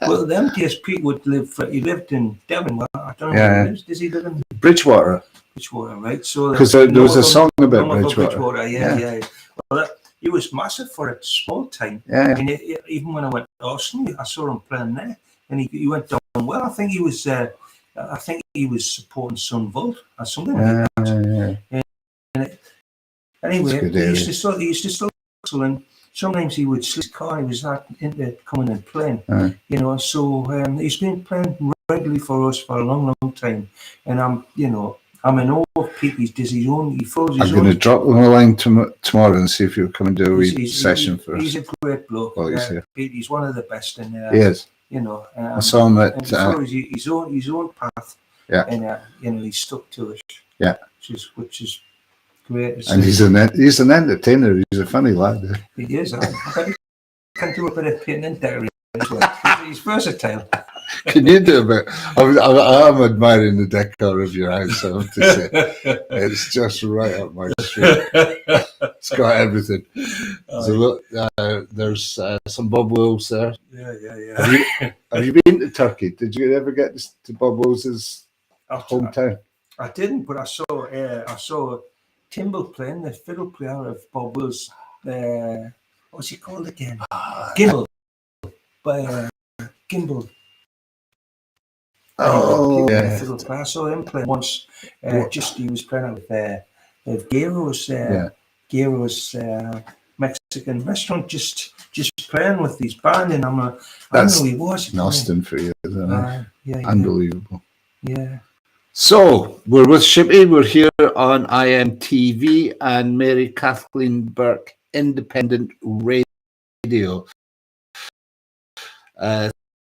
B: Well, them days, Pete would live. He lived in Devon. Well, I don't know where he lives. Does he live in
C: Bridgewater?
B: Bridgewater, right? So
C: because there was a song about Bridgewater.
B: Yeah. Well, he was massive for a small time.
C: Yeah.
B: I mean, even when I went to Arsenal, I saw him playing there, and he went down well. I think he was supporting Sunvolt or something like that. Yeah. Anyway, he used to still and sometimes he would sleep his car. He was that into coming and playing, you know. So he's been playing regularly for us for a long time, and I'm in awe of Pete. He does his own. He follows his own.
C: I'm going to drop him a line tomorrow and see if he'll come and do a wee session for us.
B: He's a great bloke. Pete, he's one of the best in there.
C: He is.
B: You know,
C: I saw him at
B: he follows his own path.
C: Yeah.
B: And he's stuck to it.
C: Yeah.
B: Which is great.
C: And he's an entertainer. He's a funny lad.
B: He is. I bet he can do a bit of painting and decorating as well. He's versatile.
C: Can you do a bit? I'm admiring the decor of your house, I have to say. It's just right up my street. It's got everything. There's some Bob Wills there.
B: Yeah.
C: Have you been to Turkey? Did you ever get to Bob Wills's hometown?
B: I didn't, but I saw Timble playing, the fiddle player of Bob Wills. What's he called again? Gimbal. Gimbal. I saw him play once. He was playing with Gyro's Mexican restaurant, just playing with his band, and I know he was.
C: That's Austin for you, isn't it?
B: Yeah.
C: Unbelievable.
B: Yeah.
C: So we're with Shippy. We're here on iMTV and Mary Kathleen Burke Independent Radio.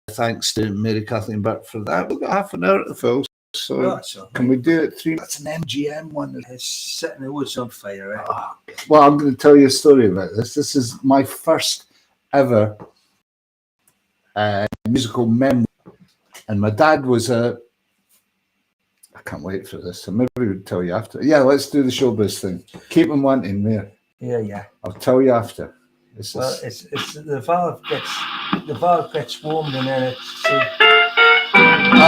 C: Thanks to Mary Kathleen Burke for that. We've got half an hour to fill, so can we do it 3? That's an MGM one.
B: It's setting the woods on fire, right?
C: Well, I'm going to tell you a story about this. This is my first ever musical memory, and my dad was I can't wait for this, so maybe we'll tell you after. Yeah, let's do the showbiz thing. Keep them wanting, Mary.
B: Yeah.
C: I'll tell you after.
B: It's the valve gets warmed and then it's.
D: Comb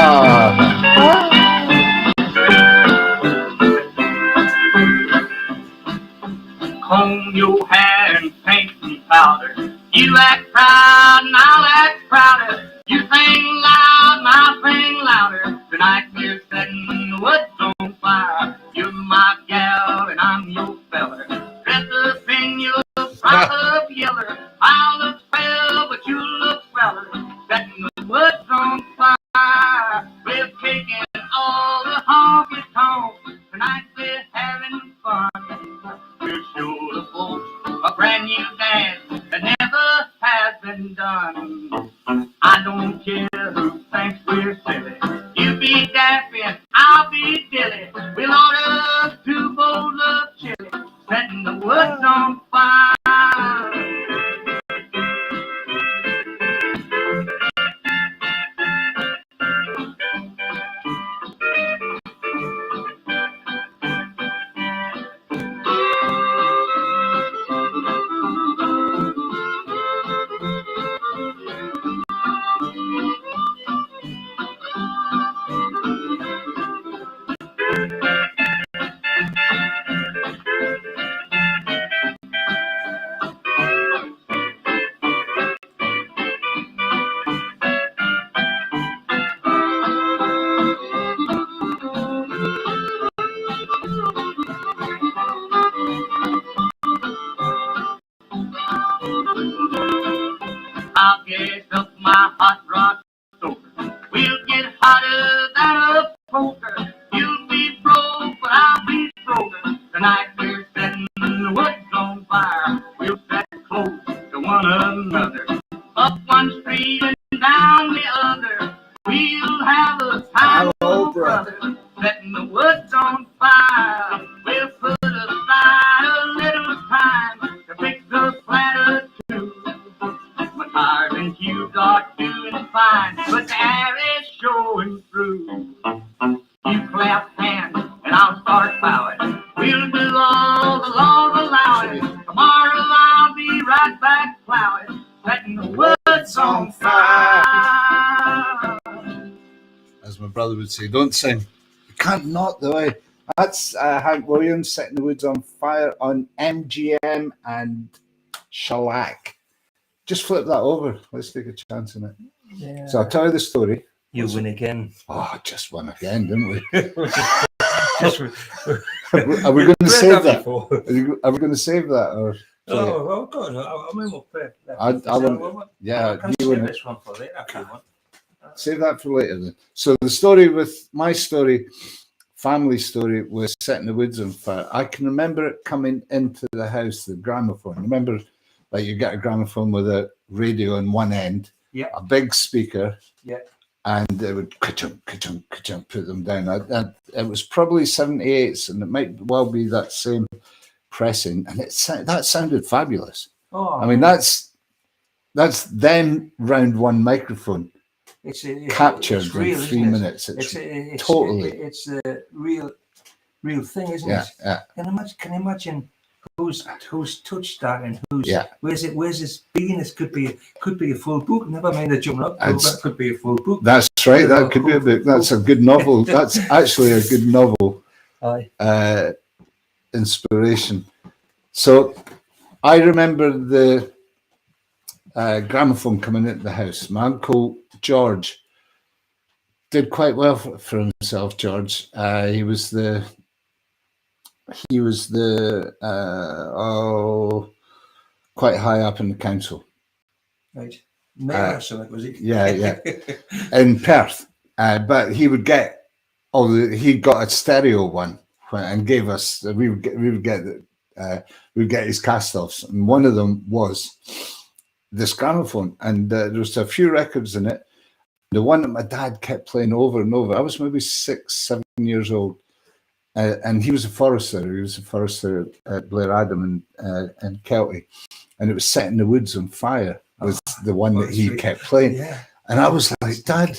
D: your hair and paint and powder. You act proud and I'll act prouder. You sing loud and I'll sing louder. Tonight we're setting the woods on fire. You're my gal and I'm your feller. Dress up in your frock up yeller. I'll look pale but you look feller. Setting the woods on fire. We're taking all the honky tonks. Tonight we're having fun. We're sure to boast a brand new dance that never has been done. I don't care who thinks we're silly. You be daffy and I'll be dilly. We'll order 2 bowls of chili, setting the woods on fire. I'll get up my hot rod stoker. We'll get hotter than a poker. You'll be broke, but I'll be stroker. Tonight we're setting the woods on fire. We'll set close to one another. Up one street and down the other. We'll have a time,
C: Hello,
D: brother. Setting the woods on fire. We'll put aside a little time to fix the platter too. My tires and tubes are doing fine, but the air is showing through. You clap hands and I'll start plowing. We'll do all the laws allowing. Tomorrow I'll be right back plowing, setting the woods on fire.
C: As my brother would say, don't sing. You can't knock the way. That's Hank Williams setting the woods on fire on MGM and Shellac. Just flip that over. Let's take a chance in it.
B: Yeah.
C: So I'll tell you the story.
B: You win again.
C: Oh, just one again, didn't we?
B: Just,
C: Are we going to save that?
B: before.
C: Are we going to save that? Or
B: Oh, well, God, I mean, we'll play.
C: I want, yeah,
B: I can
C: you
B: save
C: win.
B: this one for later if you want.
C: Save that for later then. So the story with my story, family story, was setting the woods on fire. I can remember it coming into the house, the gramophone. Remember, like you get a gramophone with a radio on one end,
B: Yeah.
C: a big speaker,
B: Yeah.
C: and it would ka-chunk, ka-chunk, ka-chunk, put them down. It was probably 78s, and it might well be that same pressing, and that sounded fabulous.
B: Oh,
C: I mean, that's them round one microphone
B: it's
C: captured
B: it's real,
C: in 3
B: isn't it?
C: minutes.
B: It's
C: totally.
B: It's a real thing, isn't
C: Yeah,
B: it?
C: yeah.
B: Can you imagine who's touched that and who's
C: Yeah.
B: where's this being? It could be a full book. Never mind the Jumpin' Hot Club, that could be a full book.
C: That's right. That could be a book. That's a good novel. That's actually a good novel.
B: Aye.
C: Inspiration. So I remember the gramophone coming into the house. My uncle George did quite well for himself. George, he was the quite high up in the council.
B: Right. Mayor or something, was he?
C: Yeah, in Perth. But he would get he got a stereo one and gave us. We would get his cast-offs, and one of them was this gramophone, and there was a few records in it. The one that my dad kept playing over and over. I was maybe 6, 7 years old, and he was a forester. He was a forester at Blair Adam and Kelty, and it was Setting the Woods on Fire was the one that he kept playing.
B: Yeah.
C: And I was like, Dad,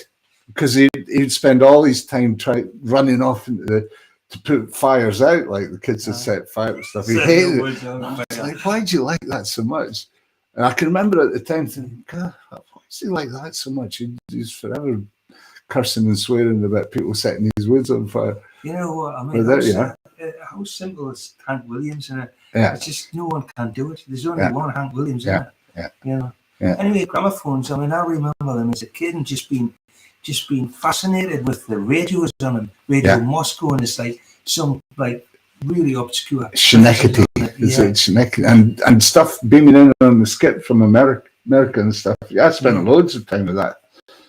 C: because he'd spend all his time running off into to put fires out, like the kids had set fire and stuff. He hated it. I was like, why do you like that so much? And I can remember at the time thinking, God, why does he like that so much? He's forever cursing and swearing about people setting his woods on fire.
B: You know what I mean?
C: Well, there
B: How simple is Hank Williams? And
C: Yeah.
B: it's just no one can do it. There's only
C: Yeah.
B: one Hank Williams,
C: Yeah.
B: isn't it?
C: Yeah.
B: You know.
C: Yeah.
B: Anyway, gramophones. I mean, I remember them as a kid and just being fascinated with the radios on them. Radio
C: Yeah.
B: Moscow, and it's like some like really obscure.
C: Schenectady. It's
B: Yeah.
C: like Schenectady. And stuff beaming in on the skip from America and stuff. Yeah, I spent loads of time with that.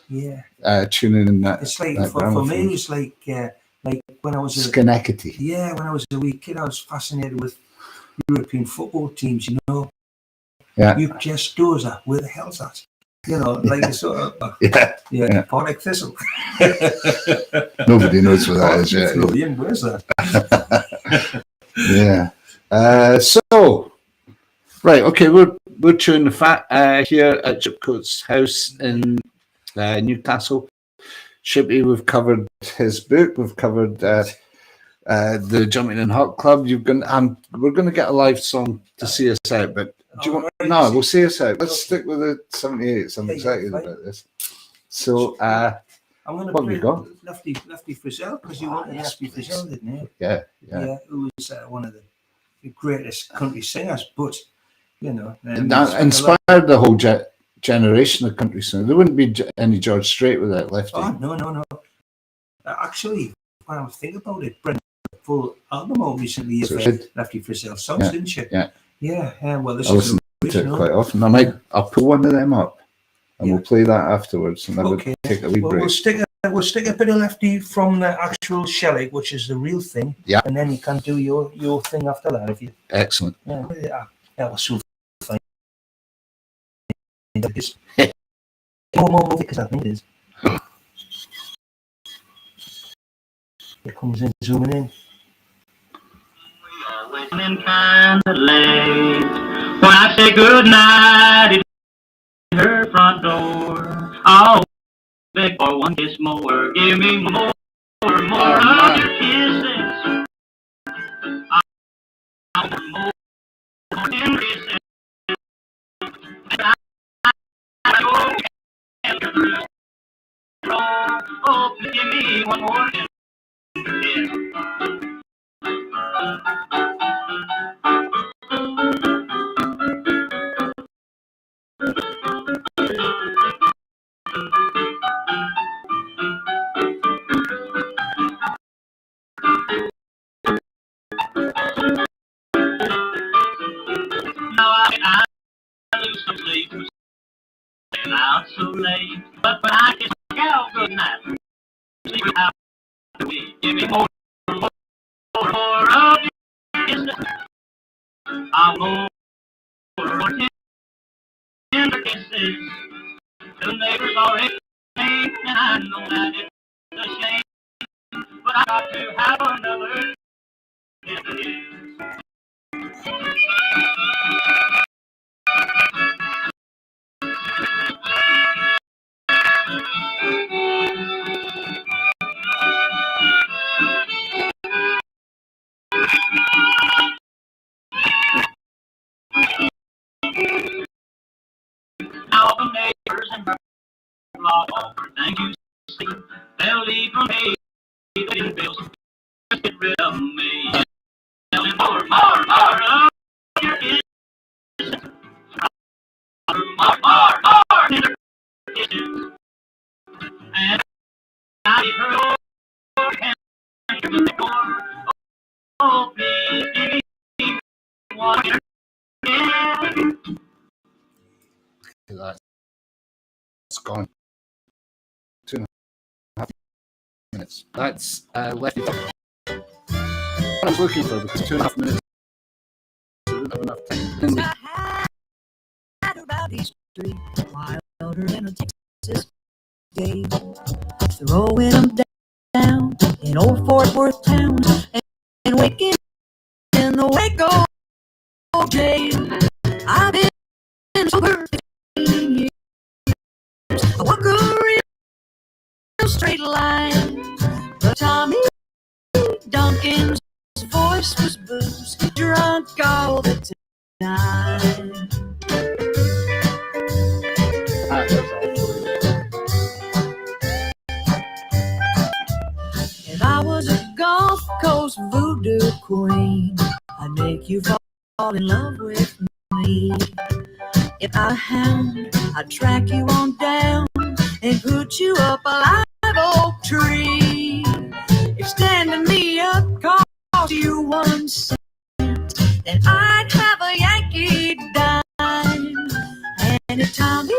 B: Yeah.
C: Tuning in that.
B: It's like
C: that
B: for me, it
C: gramophone.
B: was like when I was
C: Schenectady.
B: when I was a wee kid, I was fascinated with European football teams. You know,
C: Yeah.
B: you just dozer. Where the hell's that? You know, like a sort of
C: Yeah.
B: Partick Thistle.
C: Nobody knows what that is yet.
B: Brilliant, where's that?
C: Yeah. So, right, okay, we're chewing the fat here at Shipcote's house in Newcastle. Shippy, we've covered his book. We've covered the Jumpin Hot Club. We're going to get a live song to see us out, but do you want? No, we'll see us out. Let's stick with the 78s. I'm excited about this. So,
B: I'm going to
C: what have
B: play
C: you got?
B: Lefty Frizzell, because you wanted Lefty Frizzell, didn't you?
C: Yeah.
B: Who was one of the greatest country singers, but you know,
C: That inspired the whole generation of country singers. There wouldn't be any George Strait without Lefty.
B: Oh no! Actually, when I think about it, Brent put a full album out recently of Lefty Frizzell songs, didn't she? Yeah. Well, this
C: I listen to it quite often. I'll pull one of them up, and we'll play that afterwards. And I would take a wee break.
B: We'll stick a bit of Lefty from the actual Shellig, which is the real thing.
C: Yeah.
B: And then you can do your thing after that if you.
C: Excellent.
B: Yeah. That was so fine. More movie, because I think it is. It comes in, zooming in.
D: Listening kind of late. When I say good night at her front door, I'll beg for one kiss more. Give me more of your kisses. I want more tender kisses. Oh, please give me one more kiss. Now I lose some sleep, staying out so late. But when I kiss a gal good night, sleep out the way. Give me more of your kisses. I want more tender kisses. The neighbors are saying, and I know that it's a shame, but I got to have another kiss. Now the neighbors and law over, thank you, see, they'll leave from me, they didn't feel so just get rid of me. Tell me more of your kisses. More tender kisses. And I need her over, and give me more. Oh, please give me one kiss.
C: It's gone. 2.5 minutes. That's Lefty. What I was looking for, because 2.5 minutes. I didn't have enough time.
A: Had a rowdy street, wilder than a Texas day, throwing them down in old Fort Worth town, and waking in the Waco jail. I've been sober 15 years. I walk a real straight line, but Tommy Duncan's voice was booze, drunk all the time. Coast voodoo queen. I'd make you fall in love with me. If I had, I'd track you on down and put you up a live oak tree. If standing me up cost you 1 cent, then I'd have a Yankee dime. And if Tommy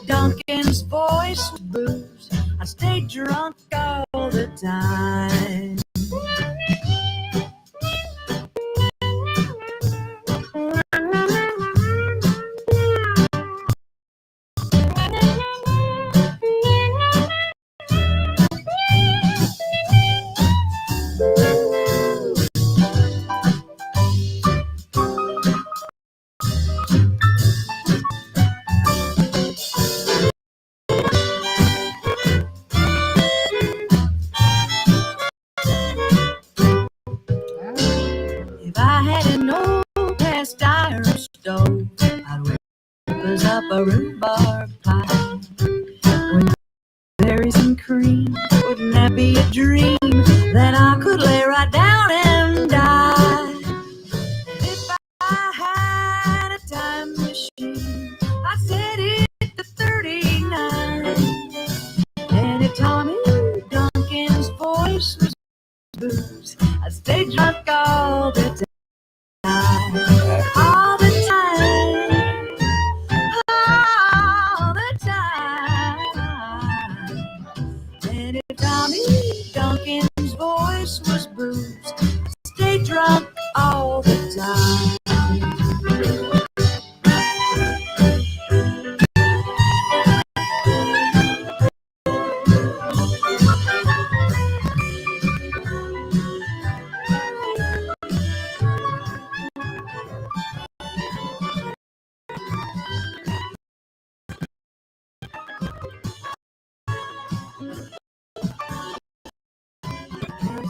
A: Duncan's voice was booze, I stayed drunk all the time. If I had an old cast iron stove, I'd whip up a rhubarb pie with berries and cream. Wouldn't that be a dream? Then I could lay right down and die. And if I had a time machine, I'd set it to 39. And if Tommy Duncan's voice was booze, I'd stay drunk all the time. All the time, all the time. And if Tommy Duncan's voice was bruised, I'd stay drunk all the time.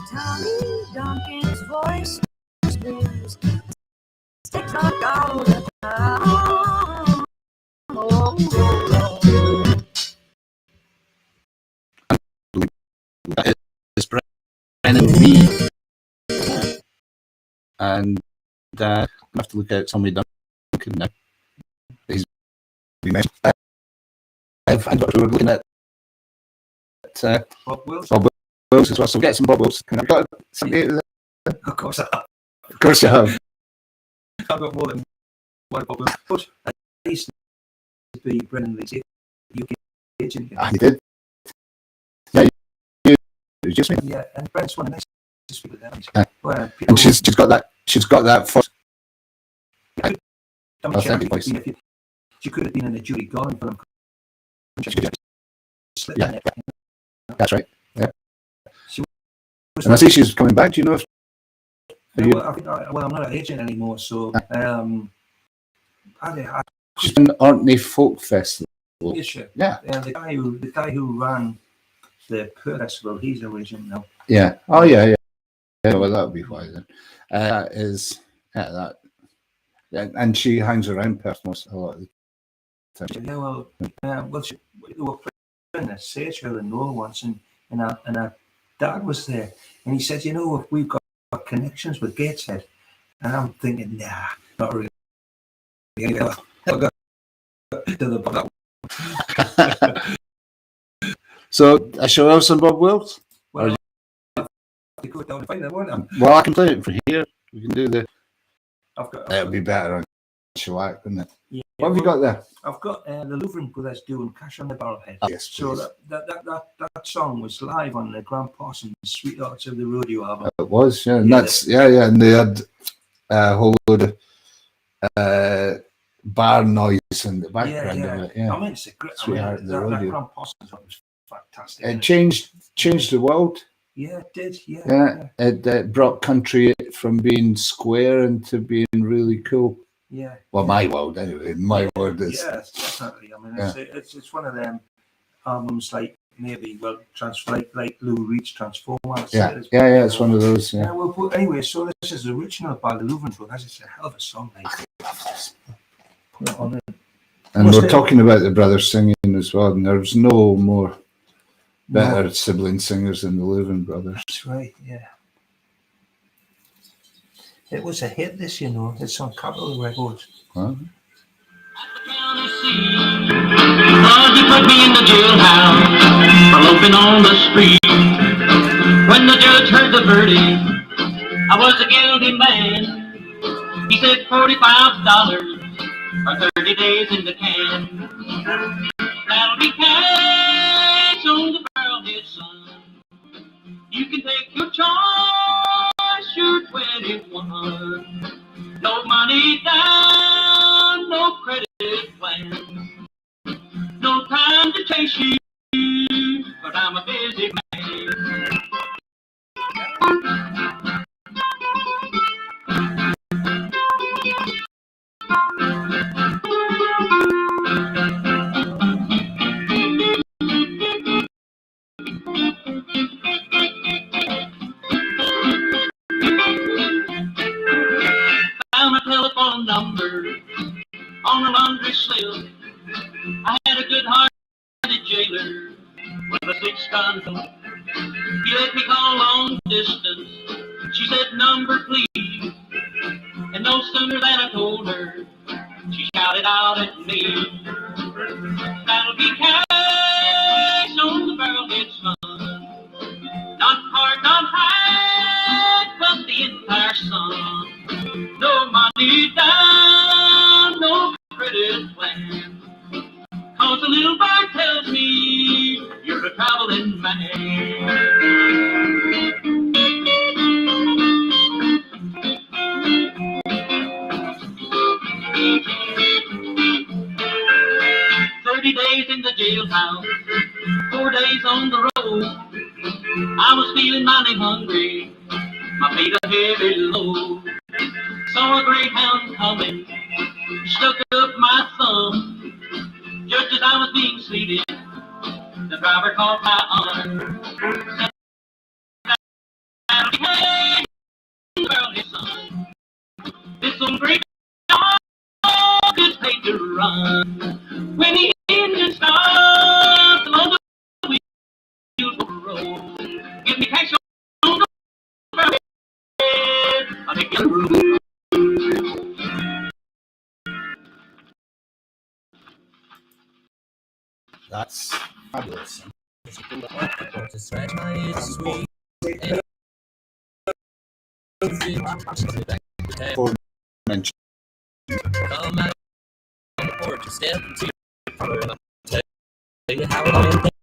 A: Tommy Duncan's voice was bruised. Stay drunk all the time. Oh,
C: That is Brennan me. And I have to look out Tommy Duncan now. He's been mentioned. I've we're looking at
B: Bob Wills.
C: Bob Wills as well. So we'll get some Bob Wills. I've got something.
B: Of course I have.
C: Of course you have.
B: I've got more than one Bob Wills. But I used to be Brennan Lee's UK agent.
C: He did. Yeah, it was just me.
B: Yeah, and Brent's one of the nicest people there.
C: Yeah.
B: Well,
C: And she's got that. She's got that first.
B: I mean,
C: authentic voice.
B: she could have been in a Judy Garland film.
C: Yeah. That's right. Yeah.
B: She
C: And I see she's coming back. Do you know if?
B: Well, I'm not an agent anymore, so
C: She's been Orkney Folk Festival.
B: yeah. The guy who ran the Perth Festival, he's a agent now.
C: Yeah. Oh yeah. Well, that would be why then. That is that. Yeah, and she hangs around Perth most a lot of the time.
B: Yeah, well, we were playing the Seychelles in Norway once, and our dad was there, and he said, we've got connections with Gateshead, and I'm thinking, nah, not really. Anyway, I'll go to the Bob.
C: So I show have some Bob Wills.
B: Well, to go down and find them, won't I?
C: Well, I can play it from here. We can do the.
B: That'd
C: be better on shellac, wouldn't it?
B: Yeah,
C: what have you got there?
B: I've got the Louvren Brothers doing Cash on the Barrelhead.
C: Yes,
B: so that song was live on the Graham Parsons Sweethearts of the Rodeo album.
C: It was, yeah, and that's and they had a whole load of bar noise in the background of it. Yeah,
B: I mean, it's a great.
C: Sweetheart of the Rodeo.
B: That Graham Parsons album was fantastic.
C: It changed the world.
B: Yeah, it did. Yeah.
C: It brought country from being square into being really cool.
B: Yeah.
C: Well, my world anyway. My world is.
B: Yes, definitely. I mean, it's one of them albums like maybe like Lou Reed's Transformers.
C: Yeah. It's one of those. Yeah.
B: Well, but anyway, so this is original by the Louvren Brothers. It's a hell of a song. Mate.
C: I love this.
B: Put it on it.
C: And we're talking about the brothers singing as well, and there's no more better sibling singers than the Louvren Brothers.
B: That's right. Yeah. It was a hit, this, you know. It's on Capitol Records.
C: Huh?
D: County seat, 'cause he put me in the jailhouse for loafing on the street. When the judge heard the verdict, I was a guilty man. He said $45 or 30 days in the can. That'll be cash on the barrelhead, son. You can take your choice, you're 21. No money down, no credit plan. No time to chase you, but I'm a busy man. Found a telephone number on a laundry slip. I had a good-hearted jailer with a 6-gun hook. He let me call long distance. She said, "Number, please." And no sooner than I told her, she shouted out at me, "That'll be cash on the barrelhead, son. Not hard, not high, but the entire sum. No money down, no credit plan. 'Cause the little bird tells me you're a traveling man." 30 days in the jailhouse, 4 days on the road. I was feeling mighty hungry, my feet a heavy load. Saw a greyhound coming, stuck up my thumb. Just as I was being seated, the driver caught my arm. Said, "That'll be hey, well, his son. This old great dog is paid to run. When the engine stops along the wheels will roll. Give me cash on the bed, I'll take the road."
C: That's fabulous.
A: To scratch my itch sweet and
C: For mention.
A: come out on the porch and step into and I'll tell you how it went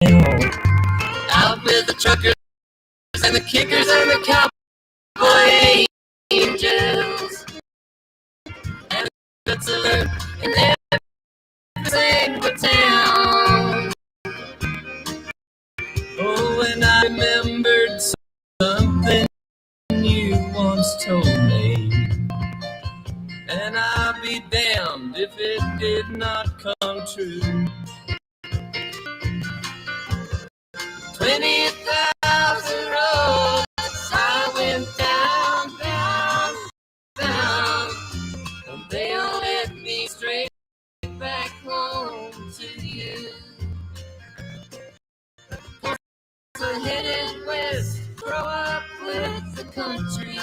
A: down. Out with the truckers and the kickers and the cowboy angels and the guts alert and everything but town. Oh, and I remembered something you once told me, and I'll be damned if it did not come true. 20,000 roads I went down, down, down, and they all led me straight back home to you. So headed west, grow up with the country.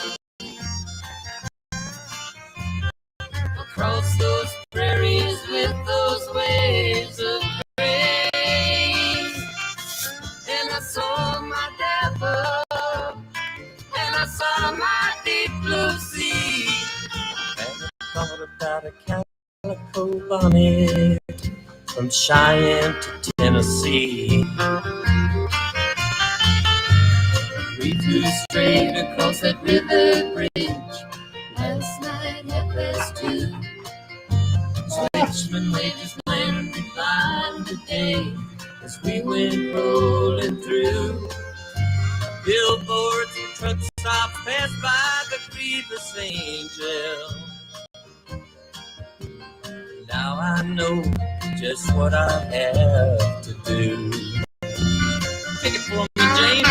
A: Across those prairies with those waves of grace. And I saw my devil, and I saw my deep blue sea. And I thought about a calico bonnet from Cheyenne to Tennessee. We flew straight across that river bridge last night at past 2. Switchman waved his lantern goodbye today as we went rolling through. Billboards and truck stops passed by the Grievous Angel. Now I know just what I have to do. Take it for me, James.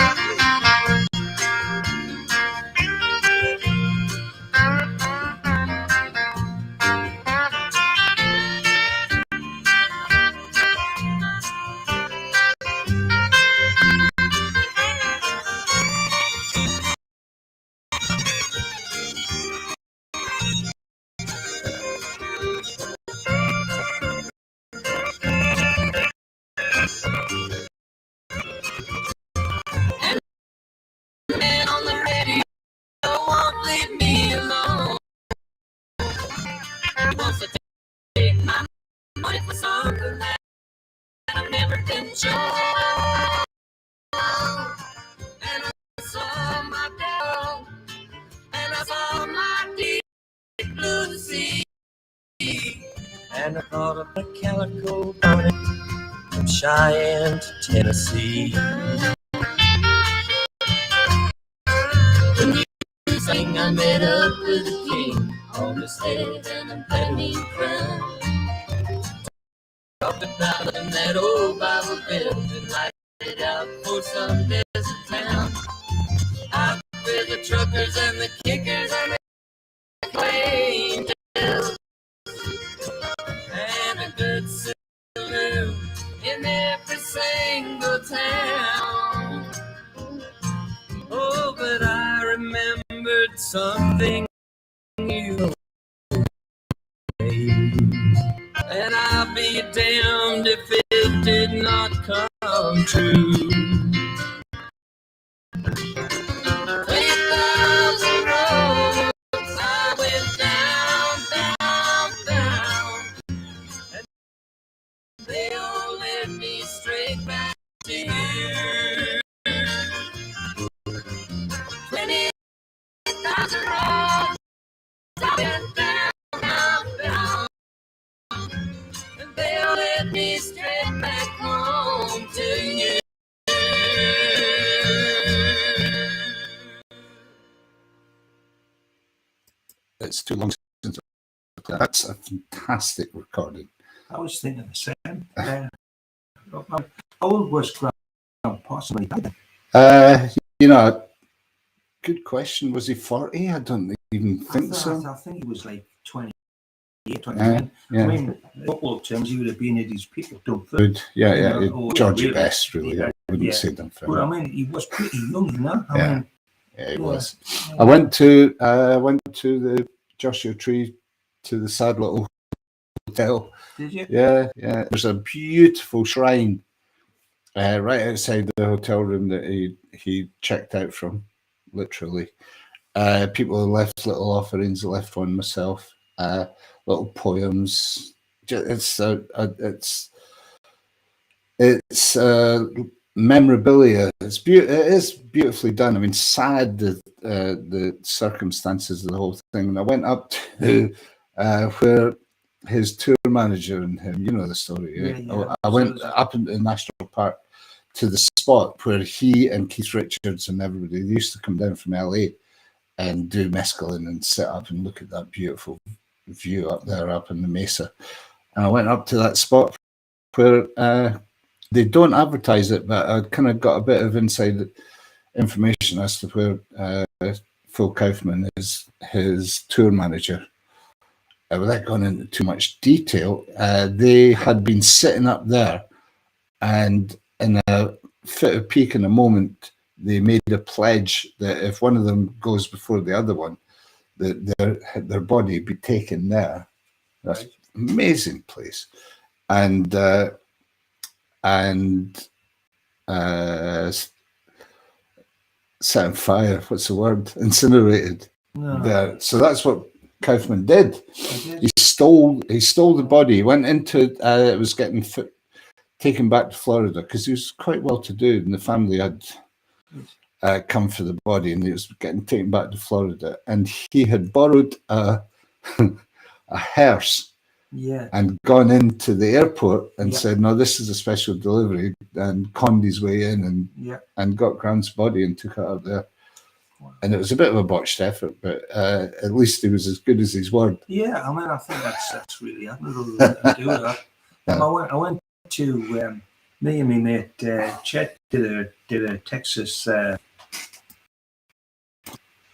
A: wants to take my money for something that I've never been shown. And I saw my dog, and I saw my deep blue sea. And I thought of a calico bonnet from Cheyenne to Tennessee. The music I met up with the king on his head and a penny crown. Talked about in that old Bible belt and lighted it out for some desert town. Out with the truckers and the kickers and the angels. And a good saloon in every single town. Oh, but I remembered something you made. And I'll be damned if it did not come true. 20,000 roads I went down, down, down, and they all led me straight back to you. 20,000 roads I went down, down, and they all led me straight back home to you.
C: It's too long since I played. That's a fantastic recording.
B: I was thinking the same. How old was Graham possibly?
C: You know, good question. Was he 40? I don't even think so.
B: I think he was like 28, 29.
C: Yeah.
B: I mean, in football terms, he would have been at his peak of done
C: Good. Yeah,
B: You
C: yeah.
B: know,
C: Geordie
B: really.
C: best, really.
B: Yeah,
C: I wouldn't
B: yeah.
C: say them for
B: But I
C: him.
B: mean, he was pretty young, you know? I
C: Yeah.
B: mean,
C: Yeah, it
B: yeah.
C: was. I went to the Joshua Tree, to the sad little hotel.
B: Did you?
C: Yeah. There's a beautiful shrine right outside the hotel room that he checked out from, literally. People left little offerings. I left one myself. Little poems. It's memorabilia. It is beautifully done. I mean, sad the circumstances of the whole thing. And I went up to where his tour manager and him, you know the story.
B: Yeah.
C: I went up into the National Park to the spot where he and Keith Richards and everybody, they used to come down from LA and do mescaline and sit up and look at that beautiful view up there, up in the mesa. And I went up to that spot where they don't advertise it, but I kind of got a bit of inside information as to where Phil Kaufman is his tour manager. Without going into too much detail, they had been sitting up there, and in a fit of pique in a moment, they made a pledge that if one of them goes before the other one, that their body be taken there. That's an amazing place. And set on fire, what's the word? Incinerated.
B: No.
C: There. So that's what Kaufman did.
B: I did.
C: He stole the body. He went into it was getting taken back to Florida because he was quite well to do, and the family had come for the body, and he was getting taken back to Florida. And he had borrowed a hearse
B: Yeah.
C: and gone into the airport and
B: Yeah.
C: said, "No, this is a special delivery," and conned his way in and got Graham's body and took it up there.
B: Wow.
C: And it was a bit of a botched effort, but at least he was as good as his word.
B: Yeah, I mean, I think that's really admirable to do that.
C: Yeah.
B: I went to me and my mate Chet did a Texas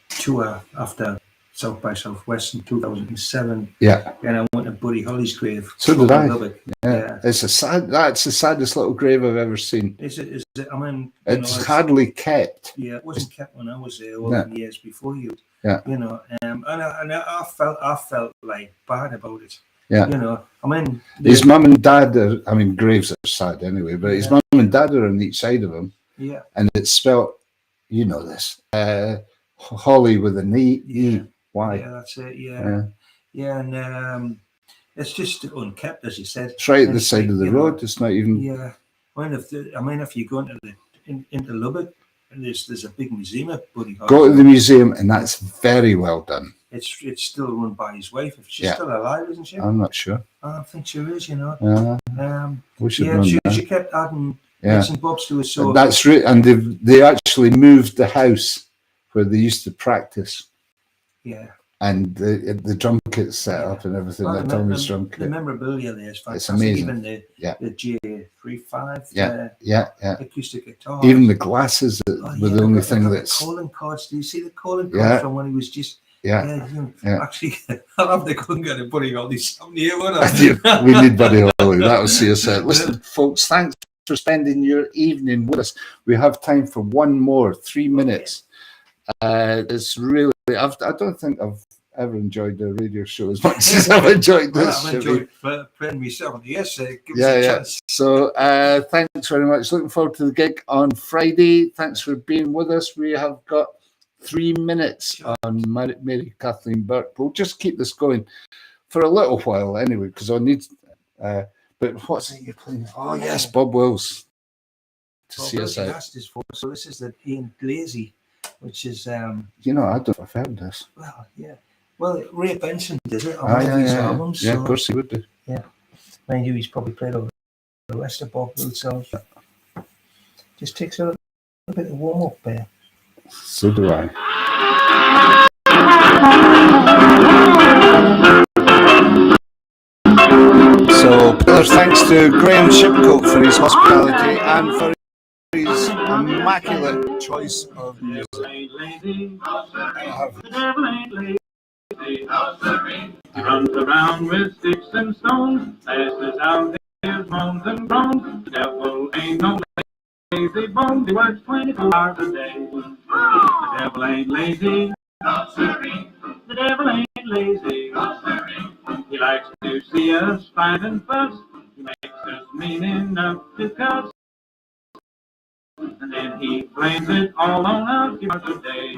B: tour after South by Southwest in 2007.
C: Yeah.
B: And I went to Buddy Holly's grave.
C: So did I.
B: Lubbock.
C: Yeah. That's the saddest little grave I've ever seen.
B: Is it? I mean,
C: It's hardly kept.
B: Yeah, it wasn't kept when I was there all the years before you.
C: Yeah.
B: You know, and I felt like bad about it.
C: Yeah.
B: You know, I mean,
C: His mum and dad are, I mean, graves are sad anyway, but his mum and dad are on each side of him.
B: Yeah.
C: And it's spelt, you know this, Holly with an E.
B: Yeah.
C: Y.
B: Yeah, that's it. Yeah. Yeah, and it's just unkept, as you said.
C: It's right at
B: And
C: the
B: it's
C: side
B: like,
C: of the
B: you know,
C: road. It's not even.
B: Yeah, if you go into Lubbock, and there's a big museum at Buddy Holly.
C: Go to the museum, and that's very well done.
B: It's still run by his wife. She's
C: Yeah.
B: still alive, isn't she?
C: I'm not sure.
B: I don't think she is. You know.
C: We should
B: Yeah,
C: run
B: she
C: that.
B: kept adding
C: Yeah.
B: bits and bobs to it. So
C: That's right, and they actually moved the house where they used to practice,
B: yeah,
C: and the drum kit's set up and everything.
B: Well,
C: The Tommy's drum
B: the
C: kit.
B: memorabilia there is fantastic.
C: It's amazing.
B: Even the J35
C: Yeah.
B: acoustic guitar.
C: Even the glasses were the only thing that's.
B: calling cards. Do you see the calling cards
C: Yeah.
B: from when he was just?
C: Yeah.
B: Actually, I love the couldn't get a Buddy Holly something here, would I?
C: We need Buddy Holly. That'll see us out. Listen, folks, thanks for spending your evening with us. We have time for one more, 3 minutes. It's really, I don't think I've ever enjoyed the radio show as much as I've enjoyed this.
B: I've enjoyed playing myself. Yes, give us a
C: Yeah.
B: chance.
C: So thanks very much. Looking forward to the gig on Friday. Thanks for being with us. We have got 3 minutes on Mary Kathleen Burke. We'll just keep this going for a little while anyway, because I need. But what's it you're playing? Oh yes, Bob Wills. To see us out.
B: Asked us for. So this is the Ian Glazy, which is
C: You know, I don't know if I've heard this.
B: well, yeah. Well, Ray Benson did it on one of his albums.
C: Yeah,
B: so,
C: of course he would do.
B: mind you, he's probably played over the rest of Bob Wills songs. Just takes a little bit of warm up there.
C: So do I. So, thanks to Graham Shipcote for his hospitality and for his immaculate choice of music.
D: He runs around with sticks and stones, passes out his moans and groans. The devil ain't no lazy bones, he works 24 hours a day. The devil ain't lazy, the devil ain't lazy. He likes to see us fight and fuss, he makes us mean enough to cuss. And then he blames it all on us, he works a day.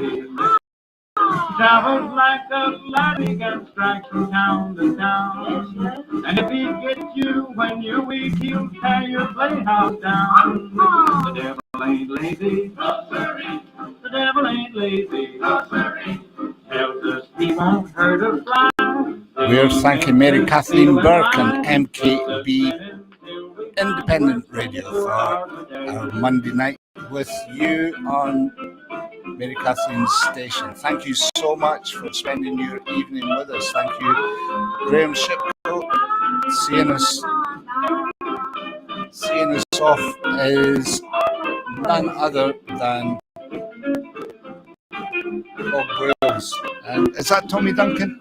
D: He travels like a lightning and strikes from town to town. And if he gets you when you're weak, he'll tear your playhouse down. The devil ain't lazy. The devil ain't lazy. Tells us he won't hurt a fly.
C: We're thanking Mary Kathleen Burke and MKB Independent Radio for our Monday night with you on Mary Kathleen's station. Thank you so much for spending your evening with us. Thank you, Graham Shipcote. Seeing us off is none other than Bob Wills. And is that Tommy Duncan?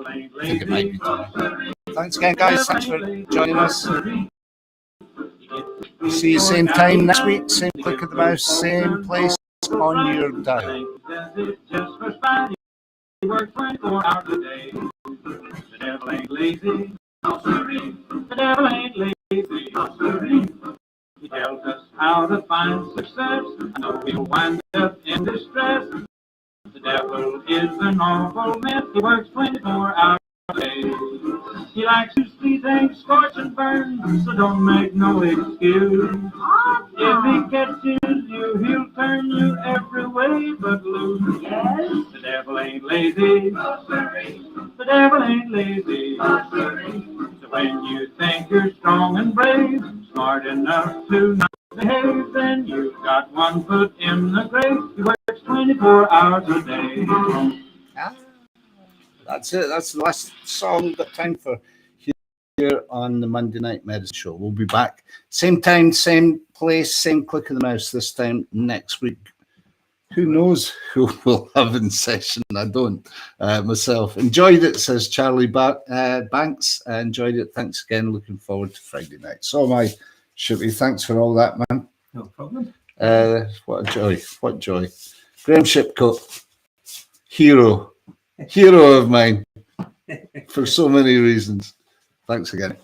C: I think it might be Tommy. Thanks again, guys. Thanks for joining us. See you same time next week, same click of the mouse, same place on your dial.
D: He works 24 hours a day. The devil ain't lazy. The devil ain't lazy. He tells us how to find success. I know we'll wind up in distress. The devil is an awful mess. He works 24 hours a day. He likes to see things scorch and burn, so don't make no excuse. If he catches you, he'll turn you every way but loose. Yes. The devil ain't lazy. The devil ain't lazy. So when you think you're strong and brave, smart enough to not behave, then you've got one foot in the grave. He works 24 hours a day.
C: That's it. That's the last song we've got time for here on the Monday Night Medicine Show. We'll be back same time, same place, same click of the mouse this time next week. Who knows who we'll have in session? I don't myself. Enjoyed it, says Charlie Banks. Enjoyed it. Thanks again. Looking forward to Friday night. So am I, Shippy. Thanks for all that, man.
B: No problem.
C: What a joy. What joy. Graham Shipcote, hero of mine for so many reasons. Thanks again.